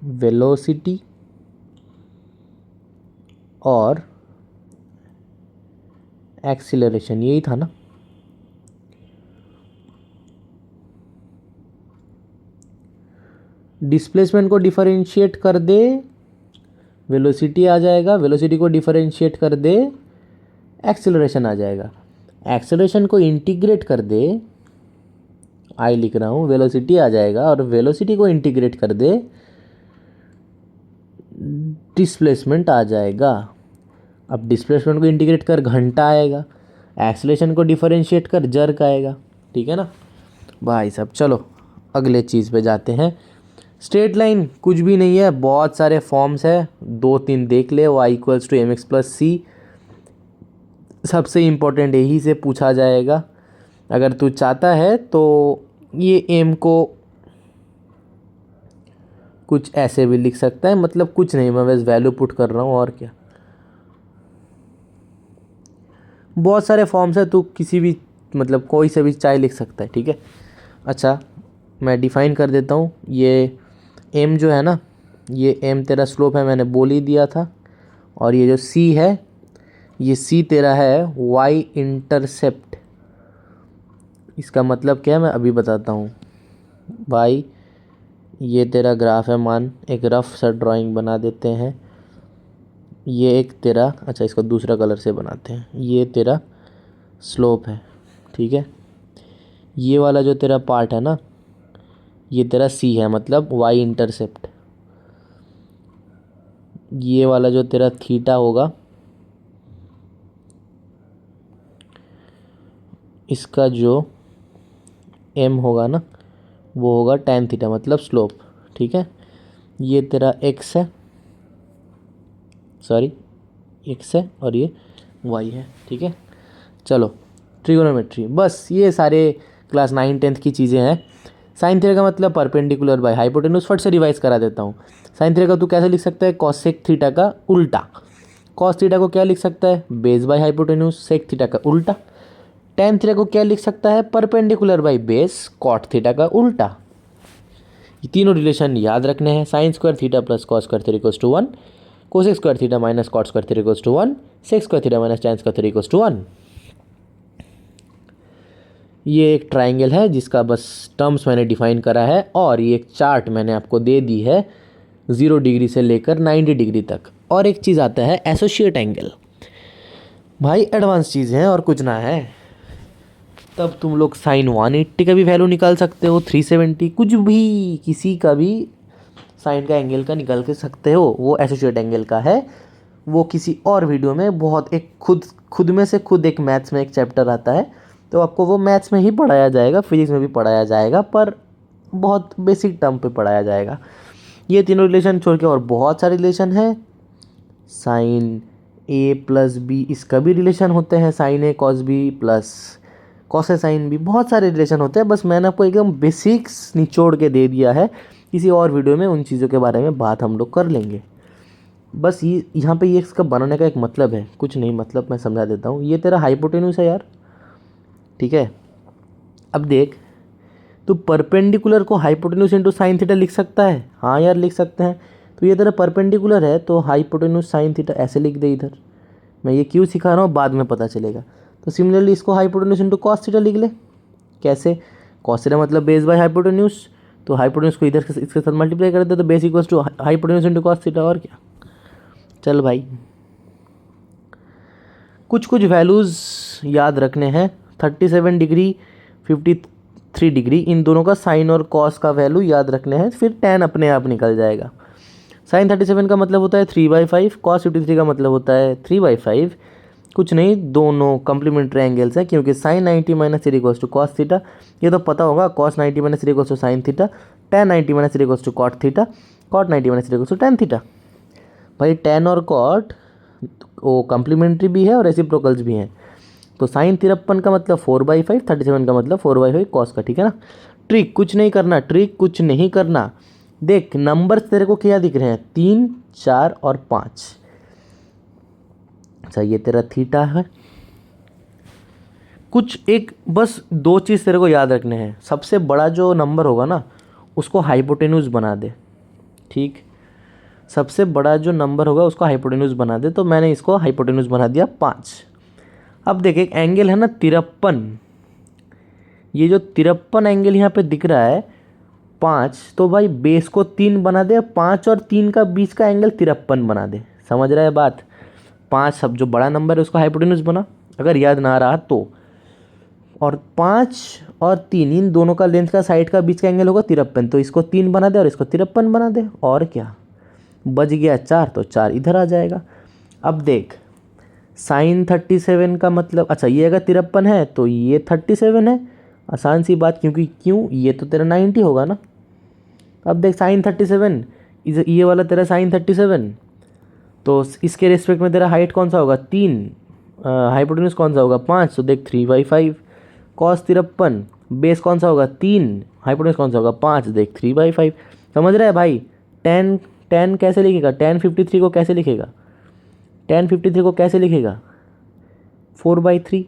A: वेलोसिटी और एक्सीलरेशन, यही था ना। डिस्प्लेसमेंट को डिफरेंशिएट कर दे, वेलोसिटी आ जाएगा, वेलोसिटी को डिफरेंशिएट कर दे, एक्सेलरेशन आ जाएगा। एक्सेलरेशन को इंटीग्रेट कर दे, आई लिख रहा हूँ, वेलोसिटी आ जाएगा, और वेलोसिटी को इंटीग्रेट कर दे, डिस्प्लेसमेंट आ जाएगा। अब डिस्प्लेसमेंट को इंटीग्रेट कर, घंटा आएगा, एक्सेलरेशन को डिफरेंशिएट कर, जर्क आएगा, ठीक है ना भाई साहब। चलो अगले चीज़ पे जाते हैं। स्ट्रेट लाइन कुछ भी नहीं है, बहुत सारे फॉर्म्स है, 2-3 देख ले। y equals to M X plus C, सबसे इम्पोर्टेंट यही से पूछा जाएगा। अगर तू चाहता है तो ये m को कुछ ऐसे भी लिख सकता है, मतलब कुछ नहीं, मैं बस वैल्यू पुट कर रहा हूँ, और क्या। बहुत सारे फॉर्म्स है, तू किसी भी मतलब कोई से भी चाहे लिख सकता है, ठीक है। अच्छा मैं डिफ़ाइन कर देता हूँ, ये m जो है ना, ये m तेरा स्लोप है, मैंने बोल ही दिया था। और ये जो c है, ये c तेरा है y इंटरसेप्ट। इसका मतलब क्या है मैं अभी बताता हूँ भाई। ये तेरा ग्राफ है, मान एक रफ सा ड्राइंग बना देते हैं। ये एक तेरा, अच्छा इसको दूसरा कलर से बनाते हैं, ये तेरा स्लोप है, ठीक है। ये वाला जो तेरा पार्ट है ना, ये तेरा c है, मतलब y इंटरसेप्ट। ये वाला जो तेरा थीटा होगा, इसका जो m होगा ना, वो होगा tan थीटा, मतलब स्लोप, ठीक है। ये तेरा x है, सॉरी x है, और ये y है, ठीक है। चलो ट्रिगोनोमेट्री, बस ये सारे क्लास 9-10 की चीज़ें हैं। साइन थीटा का मतलब परपेंडिकुलर बाय हाइपोटेन्यूज, फट से रिवाइज करा देता हूँ। साइन थीटा का तू कैसे लिख सकता है, कॉसेक थीटा का उल्टा। कॉस थीटा को क्या लिख सकता है, base by hypotenuse, sec theta का उल्टा। टेन थीटा को क्या लिख सकता है, perpendicular by base, cot theta का उल्टा। ये तीनों रिलेशन याद रखने हैं। Sine square theta plus cos square theta equals to 1, cosec square theta minus cot square theta equals to 1, sec square theta minus tan square theta equals to 1। ये एक triangle है जिसका बस टर्म्स मैंने डिफाइन करा है, और ये एक चार्ट मैंने आपको दे दी है 0 डिग्री से लेकर 90 डिग्री तक। और एक चीज़ आता है एसोसिएट एंगल, भाई एडवांस चीज़ है और कुछ ना है। तब तुम लोग साइन 180 का भी वैल्यू निकाल सकते हो, 370, कुछ भी किसी का भी साइन का एंगल का निकाल के सकते हो। वो एसोसिएट एंगल का है, वो किसी और वीडियो में बहुत एक खुद में से खुद एक मैथ्स में एक चैप्टर आता है, तो आपको वो मैथ्स में ही पढ़ाया जाएगा, फिजिक्स में भी पढ़ाया जाएगा, पर बहुत बेसिक टर्म पे पढ़ाया जाएगा। ये तीनों रिलेशन छोड़ के और बहुत सारे रिलेशन हैं। साइन ए प्लस बी, इसका भी रिलेशन होते हैं, sign A cos B plus cos A sine B, बहुत सारे रिलेशन होते हैं। बस मैंने आपको एकदम बेसिक्स निचोड़ के दे दिया है, किसी और वीडियो में उन चीज़ों के बारे में बात हम लोग कर लेंगे। बस ये यहाँ पे ये इसका बनाने का एक मतलब है, कुछ नहीं, मतलब मैं समझा देता हूँ। ये तेरा हाइपोटेन्यूस है यार, ठीक है। अब देख, तो परपेंडिकुलर को हाइपोटेन्यूस इंटू साइन थीटा लिख सकता है? हाँ यार लिख सकते हैं। तो ये तेरा परपेंडिकुलर है, तो हाइपोटेन्यूस साइन थीटा ऐसे लिख दे इधर। मैं ये क्यों सिखा रहा हूँ बाद में पता चलेगा। तो सिमिलरली इसको हाइपोटेन्यूस इंटू कॉस थीटा लिख ले। कैसे? कॉस थीटा मतलब बेस बाय हाइपोटेन्यूस, तो हाइपोटेन्यूस को इधर इसके साथ मल्टीप्लाई कर दे तो base equals to hypotenuse into cos theta, और क्या। चल भाई, कुछ वैल्यूज़ याद रखने हैं। 37 डिग्री 53 डिग्री, इन दोनों का साइन और कॉस का वैल्यू याद रखने हैं, फिर tan अपने आप निकल जाएगा। साइन 37 का मतलब होता है 3/5, कॉस 53 का मतलब होता है 3/5। कुछ नहीं, दोनों कम्प्लीमेंट्री एंगल्स हैं, क्योंकि sine 90 minus three equals to cos theta, ये तो पता होगा। Cos 90 minus three equals to sine theta, tan 90 minus three equals to cot theta, cot 90 minus three equals to tan theta. भाई tan और cot वो complementary भी है और रेसिप्रोकल्स भी हैं। तो साइन 53 का मतलब 4/5, 37 का मतलब 4/5 कॉस का, ठीक है ना। ट्रिक कुछ नहीं करना, ट्रिक कुछ नहीं करना। देख नंबर्स तेरे को क्या दिख रहे हैं, 3, 4 और 5। अच्छा ये तेरा थीटा है। कुछ एक बस दो चीज़ तेरे को याद रखने हैं। सबसे बड़ा जो नंबर होगा ना उसको हाइपोटेन्यूस बना दे, ठीक। सबसे बड़ा जो नंबर होगा उसको हाइपोटेन्यूस बना दे, तो मैंने इसको हाइपोटेन्यूस बना दिया 5। अब देख एक एंगल है ना 53, ये जो 53 एंगल यहाँ पे दिख रहा है 5, तो भाई बेस को 3 बना दे, 5 और 3 का बीच का एंगल 53 बना दे। समझ रहा है बात? 5 सब जो बड़ा नंबर है उसका हाइपोटेन्यूस बना, अगर याद ना रहा तो। और 5 और 3 इन दोनों का लेंथ का साइड का बीच का एंगल होगा 53, तो इसको 3 बना दे और इसको 53 बना दे, और क्या। बच गया 4, तो 4 इधर आ जाएगा। अब देख साइन 37 का मतलब, अच्छा ये अगर 53 है तो ये 37 है, आसान सी बात, क्योंकि क्यों, ये तो तेरा 90 होगा ना। अब देख साइन 37, ये वाला तेरा साइन 37, तो इसके रिस्पेक्ट में तेरा हाइट कौन सा होगा, 3, हाइपोटेन्यूस कौन सा होगा, 5, तो देख 3/5। कॉस 53 बेस कौन सा होगा, 3, हाइपोटेन्यूस कौन सा होगा, 5, देख 3/5। समझ रहा है भाई? tan कैसे लिखेगा, tan 53 को कैसे लिखेगा, tan 53 को कैसे लिखेगा, 4/3।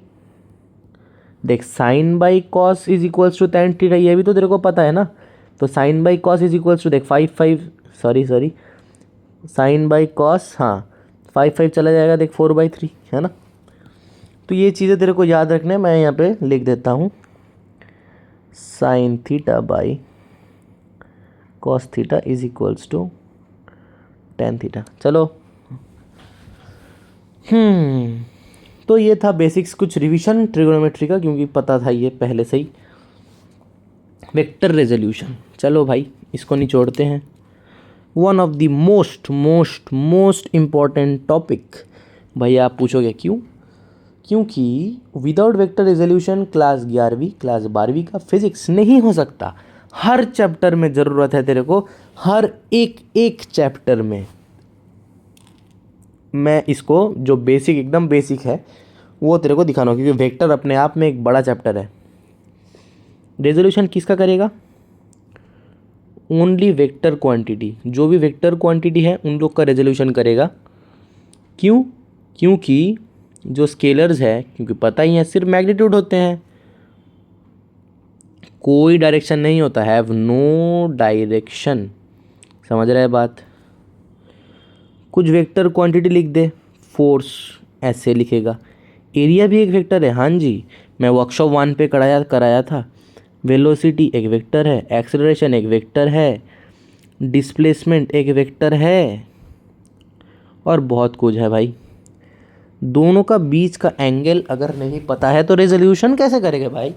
A: देख sine by cos is equals to tan theta, ये भी तो तेरे को पता है ना। तो sine by cos is equals to देख 5 सॉरी साइन बाई कॉस, हाँ 5 चला जाएगा, देख 4/3 है ना। तो ये चीज़ें तेरे को याद रखने, मैं यहाँ पे लिख देता हूँ sine theta by cos theta is equals to tan theta. चलो तो ये था बेसिक्स, कुछ रिवीजन ट्रिगोनोमेट्री का, क्योंकि पता था ये पहले से ही। वेक्टर रेजोल्यूशन, चलो भाई इसको निचोड़ते हैं। One of the most important topic. भाई आप पूछोगे क्यों? क्योंकि विदाउट वेक्टर रेजोल्यूशन क्लास 11वीं क्लास 12वीं का फिजिक्स नहीं हो सकता। हर चैप्टर में ज़रूरत है तेरे को, हर एक चैप्टर में। मैं इसको जो बेसिक एकदम बेसिक है वो तेरे को दिखाना, क्योंकि वेक्टर अपने आप में एक बड़ा चैप्टर है। रेजोल्यूशन किसका करेगा? ओनली वेक्टर क्वांटिटी, जो भी वेक्टर क्वांटिटी है उन लोग का रेजोल्यूशन करेगा। क्यों? क्योंकि जो स्केलर्स है, क्योंकि पता ही है सिर्फ मैग्नीट्यूड होते हैं, कोई डायरेक्शन नहीं होता, हैव नो डायरेक्शन। समझ रहा है बात? कुछ वेक्टर क्वांटिटी लिख दे, फोर्स ऐसे लिखेगा, एरिया भी एक वेक्टर है, हाँ जी मैं वर्कशॉप 1 पे कराया था। वेलोसिटी एक वेक्टर है, एक्सेलरेशन एक वेक्टर है, डिस्प्लेसमेंट एक वेक्टर है, और बहुत कुछ है भाई। दोनों का बीच का एंगल अगर नहीं पता है तो रेजोल्यूशन कैसे करेंगे भाई।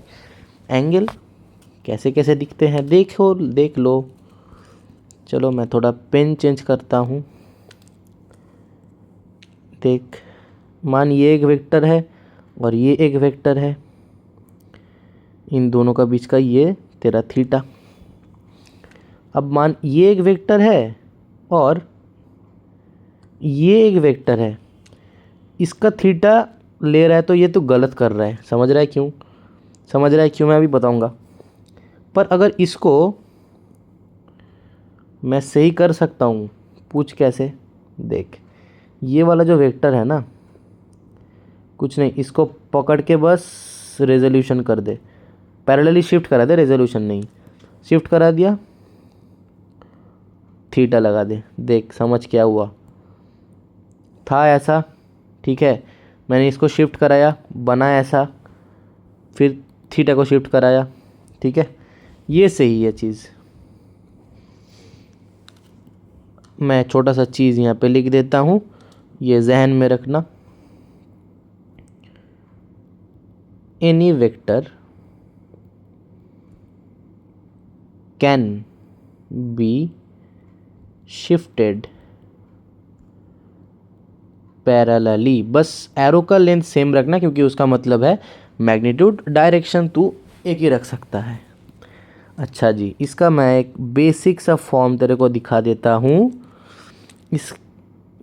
A: एंगल कैसे कैसे दिखते हैं देख लो। चलो मैं थोड़ा पेन चेंज करता हूँ। देख, मान ये एक वेक्टर है और ये एक वेक्टर है, इन दोनों का बीच का ये तेरा थीटा। अब मान ये एक वेक्टर है और ये एक वेक्टर है, इसका थीटा ले रहा है तो ये तो गलत कर रहा है। समझ रहा है क्यों? समझ रहा है क्यों, मैं अभी बताऊंगा। पर अगर इसको मैं सही कर सकता हूँ, पूछ कैसे। देख, ये वाला जो वेक्टर है ना, कुछ नहीं, इसको पकड़ के बस रेजोल्यूशन कर दे, पैरेलली शिफ्ट करा दे, रेजोल्यूशन नहीं, शिफ्ट करा दिया, थीटा लगा दे। देख समझ क्या हुआ, था ऐसा, ठीक है, मैंने इसको शिफ्ट कराया, बना ऐसा, फिर थीटा को शिफ्ट कराया, ठीक है, ये सही है चीज़। मैं छोटा सा चीज़ यहाँ पे लिख देता हूँ, ये जहन में रखना। Any vector can be shifted parallelly. बस एरो का लेंथ सेम रखना, क्योंकि उसका मतलब है मैग्नीट्यूड, डायरेक्शन तू एक ही रख सकता है। अच्छा जी, इसका मैं एक बेसिक सा फॉर्म तेरे को दिखा देता हूँ।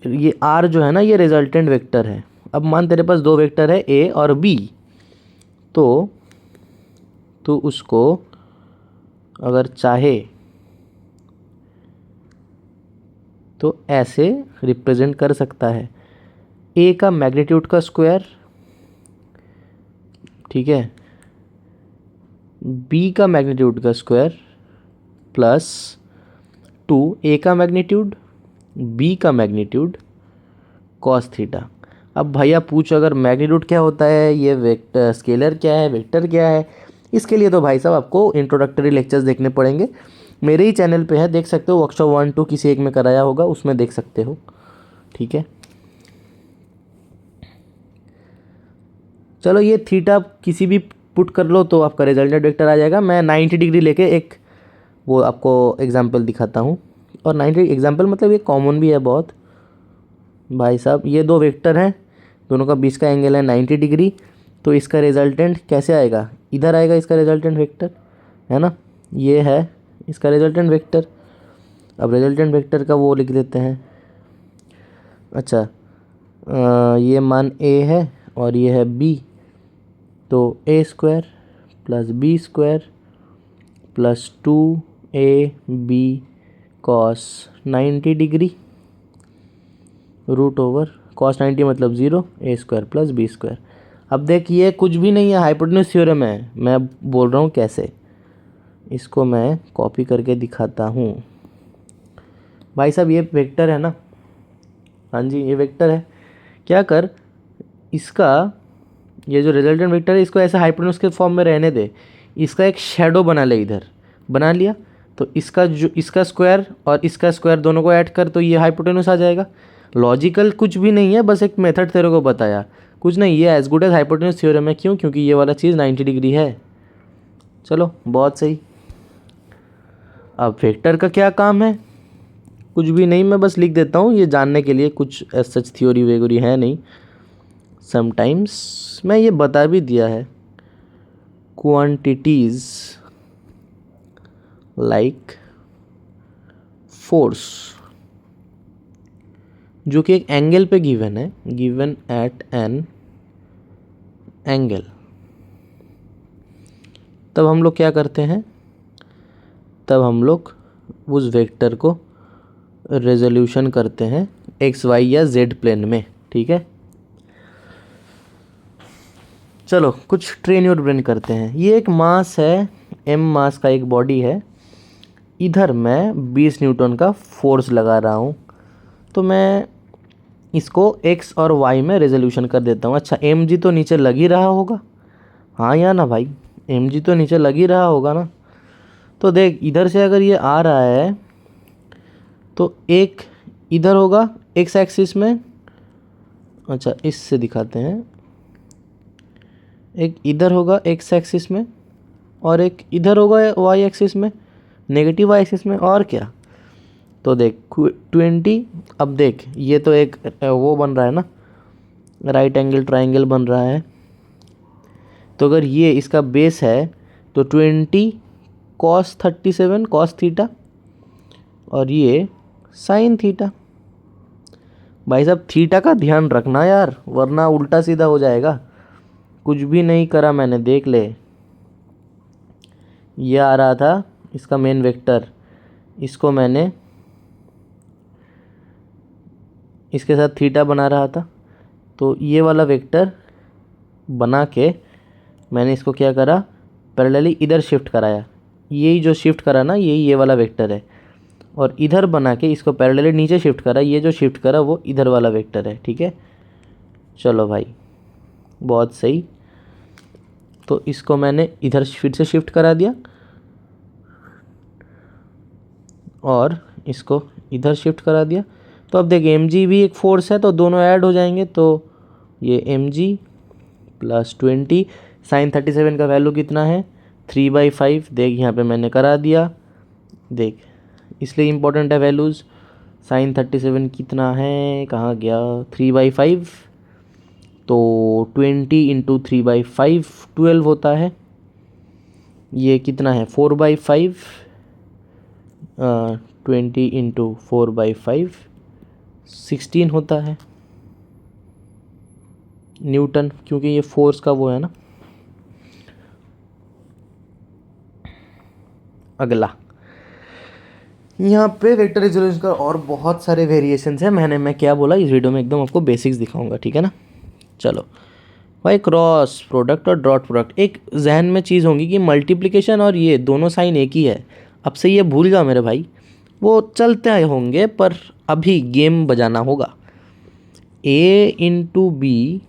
A: ये आर जो है ना, ये रिजल्टेंट वेक्टर है। अब मान तेरे पास दो वेक्टर है ए और बी, तो तू उसको अगर चाहे तो ऐसे रिप्रेजेंट कर सकता है, ए का मैग्नीट्यूड का स्क्वायर, ठीक है, बी का मैग्नीट्यूड का स्क्वायर प्लस 2 ए का मैग्नीट्यूड बी का मैग्नीट्यूड कॉस थीटा। अब भैया पूछ, अगर मैग्नीट्यूड क्या होता है, ये वेक्टर स्केलर क्या है, वेक्टर क्या है, इसके लिए तो भाई साहब आपको इंट्रोडक्टरी लेक्चर्स देखने पड़ेंगे। मेरे ही चैनल पे है, देख सकते हो, वर्कशॉप 1 2 किसी एक में कराया होगा, उसमें देख सकते हो, ठीक है। चलो, ये थीटा किसी भी पुट कर लो तो आपका रिजल्टेंट वेक्टर आ जाएगा। मैं 90 डिग्री लेके एक वो आपको एग्जांपल दिखाता हूँ, और 90 एग्जांपल मतलब ये कॉमन भी है बहुत भाई साहब। ये दो वेक्टर हैं, दोनों का बीच का एंगल है 90 डिग्री, तो इसका रिजल्टेंट कैसे आएगा, इधर आएगा इसका रिजल्टेंट वेक्टर, है ना, ये है इसका रिजल्टेंट वेक्टर। अब रिजल्टेंट वेक्टर का वो लिख देते हैं। अच्छा, ये मान ए है और ये है बी, तो A square plus B square plus 2ab cos 90 degree root over cos 90 मतलब 0, A square plus B square. अब देख, ये कुछ भी नहीं है, हाइपोटेन्यूज थ्योरम है। मैं बोल रहा हूँ कैसे, इसको मैं कॉपी करके दिखाता हूँ। भाई साहब, ये वेक्टर है ना, हाँ जी ये वेक्टर है। क्या कर, इसका ये जो रिजल्टेंट वेक्टर है, इसको ऐसे हाइपोटेन्यूज के फॉर्म में रहने दे, इसका एक शेडो बना ले, इधर बना लिया, तो इसका जो इसका स्क्वायर और इसका स्क्वायर दोनों को ऐड कर, तो ये हाइपोटेन्यूज आ जाएगा। लॉजिकल कुछ भी नहीं है, बस एक मेथड तेरे को बताया, कुछ नहीं। ये as good as hypotenuse theorem है। क्यों? क्योंकि ये वाला चीज़ 90 डिग्री है। चलो बहुत सही। अब वेक्टर का क्या काम है, कुछ भी नहीं, मैं बस लिख देता हूँ, ये जानने के लिए कुछ सच थ्योरी वेगोरी है नहीं। समटाइम्स मैं ये बता भी दिया है, क्वांटिटीज लाइक फोर्स, जो कि एक एंगल पे गिवन है, गिवन एट एन एंगल, तब हम लोग क्या करते हैं, तब हम लोग उस वेक्टर को रेजोल्यूशन करते हैं एक्स वाई या जेड प्लेन में, ठीक है। चलो कुछ ट्रेन योर ब्रेन करते हैं। ये एक मास है, m मास का एक बॉडी है, इधर मैं 20 न्यूटन का फोर्स लगा रहा हूँ, तो मैं इसको x और y में रेजोल्यूशन कर देता हूँ। अच्छा, mg तो नीचे लग ही रहा होगा, हाँ या ना भाई, mg तो नीचे लग ही रहा होगा ना। तो देख, इधर से अगर ये आ रहा है तो एक इधर होगा x एक्सिस में अच्छा, इससे दिखाते हैं। एक इधर होगा एक्स एक्सिस में और एक इधर होगा वाई एक्सिस में, नेगेटिव वाई एक्सिस में। और क्या, तो देख 20। अब देख ये तो एक वो बन रहा है ना, राइट एंगल ट्राइंगल बन रहा है। तो अगर ये इसका बेस है तो 20 कॉस 37 कॉस थीटा और ये साइन थीटा। भाई साहब थीटा का ध्यान रखना यार, वरना उल्टा सीधा हो जाएगा। कुछ भी नहीं करा मैंने, देख ले। ये आ रहा था इसका मेन वेक्टर, इसको मैंने इसके साथ थीटा बना रहा था। तो ये वाला वेक्टर बना के मैंने इसको क्या करा, पैरेलली इधर शिफ्ट कराया। यही जो शिफ्ट करा ना, यही ये वाला वेक्टर है। और इधर बना के इसको पैरेलली नीचे शिफ्ट करा, ये जो शिफ्ट करा वो इधर वाला वेक्टर है। ठीक है, चलो भाई बहुत सही। तो इसको मैंने इधर फिर से शिफ्ट करा दिया और इसको इधर शिफ्ट करा दिया। तो अब देख mg भी एक फोर्स है, तो दोनों ऐड हो जाएंगे। तो ये mg प्लस 20, साइन 37 का वैल्यू कितना है 3/5। देख यहाँ पे मैंने करा दिया, देख इसलिए इम्पोर्टेंट है वैल्यूज़। साइन 37 कितना है, कहाँ गया, 3/5। तो 20 इंटू 3/5 12 होता है। ये कितना है 4/5, 20 इंटू 4/5 16 होता है न्यूटन, क्योंकि ये फोर्स का वो है ना। अगला यहाँ पे वेक्टर रिजोल्यूशन का और बहुत सारे वेरिएशंस हैं। मैं क्या बोला इस वीडियो में, एकदम आपको बेसिक्स दिखाऊंगा। ठीक है ना, चलो भाई। क्रॉस प्रोडक्ट और डॉट प्रोडक्ट, एक जहन में चीज़ होगी कि मल्टीप्लिकेशन और ये दोनों साइन एक ही है। अब से ये भूल जा मेरे भाई, वो चलते होंगे पर अभी गेम बजाना होगा। ए इंटू बी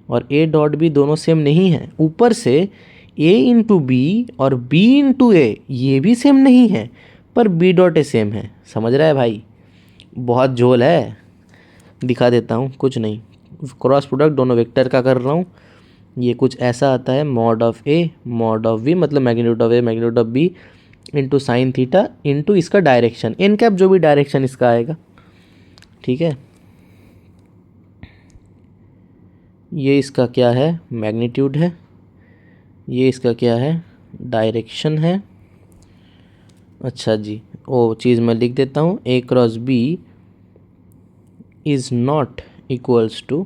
A: और ए डॉट बी दोनों सेम नहीं है। ऊपर से ए इंटू बी और बी इंटू ए ये भी सेम नहीं है, पर बी डॉट ए सेम है। समझ रहा है भाई, बहुत झोल है। दिखा देता हूँ, कुछ नहीं, क्रॉस प्रोडक्ट दोनों वेक्टर का कर रहा हूँ। ये कुछ ऐसा आता है, mod of A mod of B, मतलब magnitude of A magnitude of B into sine theta into इसका डायरेक्शन, एन कैप जो भी डायरेक्शन इसका आएगा। ठीक है, ये इसका क्या है, मैग्नीट्यूड है। ये इसका क्या है, डायरेक्शन है। अच्छा जी, वो चीज़ मैं लिख देता हूँ, A cross B is not equals to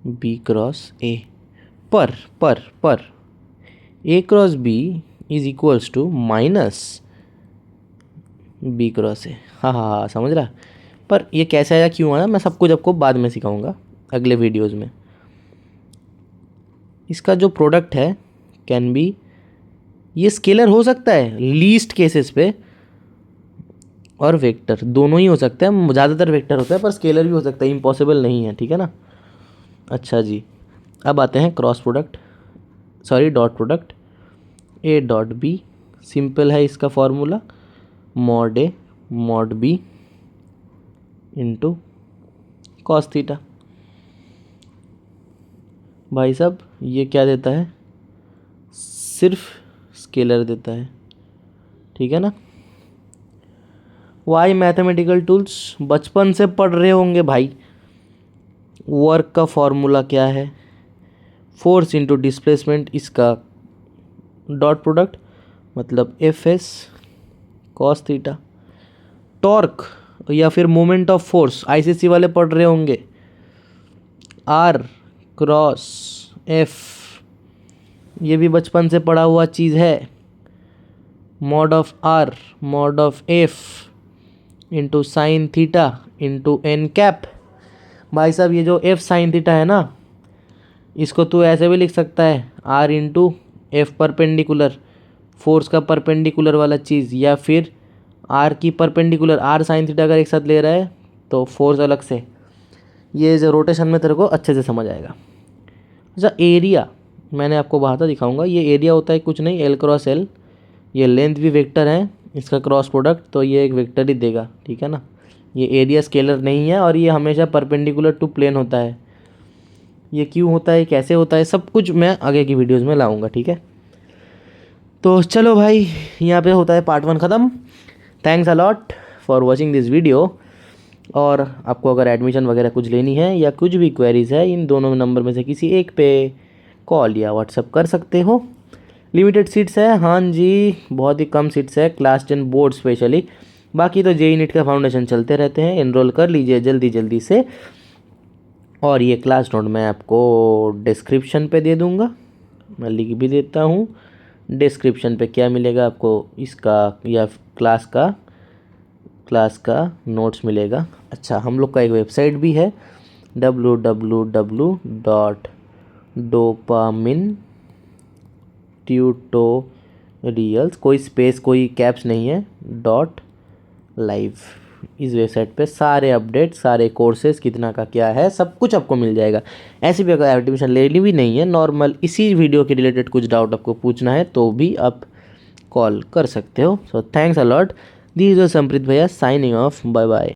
A: B cross A. पर A cross B is equals to minus B cross A. हाँ, समझ रहा। पर ये कैसे आया, क्यों आया, मैं सब कुछ आपको बाद में सिखाऊंगा अगले वीडियोज़ में। इसका जो प्रोडक्ट है कैन बी, ये स्केलर हो सकता है लीस्ट केसेस पे, और वेक्टर दोनों ही हो सकते हैं। ज़्यादातर वेक्टर होता है पर स्केलर भी हो सकता है, इम्पॉसिबल नहीं है। ठीक है ना। अच्छा जी, अब आते हैं cross product, sorry dot product. A dot B simple है इसका formula, mod A mod B into cos theta. भाई साहब ये क्या देता है, सिर्फ स्केलर देता है। ठीक है ना। वाई मैथमेटिकल टूल्स बचपन से पढ़ रहे होंगे भाई। वर्क का फॉर्मूला क्या है, फोर्स इंटू डिस्प्लेसमेंट, इसका डॉट प्रोडक्ट मतलब F S cos theta. Torque या फिर मोमेंट ऑफ फोर्स आईसीसी वाले पढ़ रहे होंगे, आर क्रॉस एफ, ये भी बचपन से पढ़ा हुआ चीज़ है। Mod of R mod of F into sine theta into N cap. भाई साहब ये जो एफ साइन थीटा है ना, इसको तू ऐसे भी लिख सकता है, R into F perpendicular, force का परपेंडिकुलर वाला चीज़, या फिर आर की परपेंडिकुलर, आर साइन थीटा अगर एक साथ ले रहा है तो फोर्स अलग से। ये जो रोटेशन में तेरे को अच्छे से समझ आएगा। अच्छा एरिया मैंने आपको बाहर दिखाऊंगा। ये एरिया होता है कुछ नहीं, एल क्रॉस एल। ये लेंथ भी वेक्टर है इसका क्रॉस प्रोडक्ट, तो ये एक वेक्टर ही देगा, ठीक है ना। ये एरिया स्केलर नहीं है और ये हमेशा परपेंडिकुलर टू प्लेन होता है। ये क्यों होता है, कैसे होता है, सब कुछ मैं आगे की वीडियोज़ में लाऊंगा, ठीक है। तो चलो भाई, यहाँ पे होता है पार्ट 1 ख़त्म। Thanks a lot for watching this video. और आपको अगर एडमिशन वगैरह कुछ लेनी है या कुछ भी क्वेरीज़ है, इन दोनों नंबर में से किसी एक पे कॉल या व्हाट्सअप कर सकते हो। लिमिटेड सीट्स है, हाँ जी, बहुत ही कम सीट्स है, क्लास 10 बोर्ड स्पेशली। बाकी तो जेई नीट का फाउंडेशन चलते रहते हैं, एनरोल कर लीजिए जल्दी जल्दी से। और ये क्लास नोट मैं आपको डिस्क्रिप्शन पे दे दूँगा, मैं लिख भी देता हूँ। डिस्क्रिप्शन पे क्या मिलेगा आपको, इसका या क्लास का नोट्स मिलेगा। अच्छा, हम लोग का एक वेबसाइट भी है www.dopamintutorials, कोई स्पेस कोई कैप्स नहीं है, .live। इस वेबसाइट पे सारे अपडेट, सारे कोर्सेज कितना का क्या है, सब कुछ आपको मिल जाएगा। ऐसे भी अगर एडमिशन लेनी भी नहीं है, नॉर्मल इसी वीडियो के रिलेटेड कुछ डाउट आपको पूछना है तो भी आप कॉल कर सकते हो। So thanks a lot, this is Sampreet भैया साइनिंग ऑफ, बाय बाय।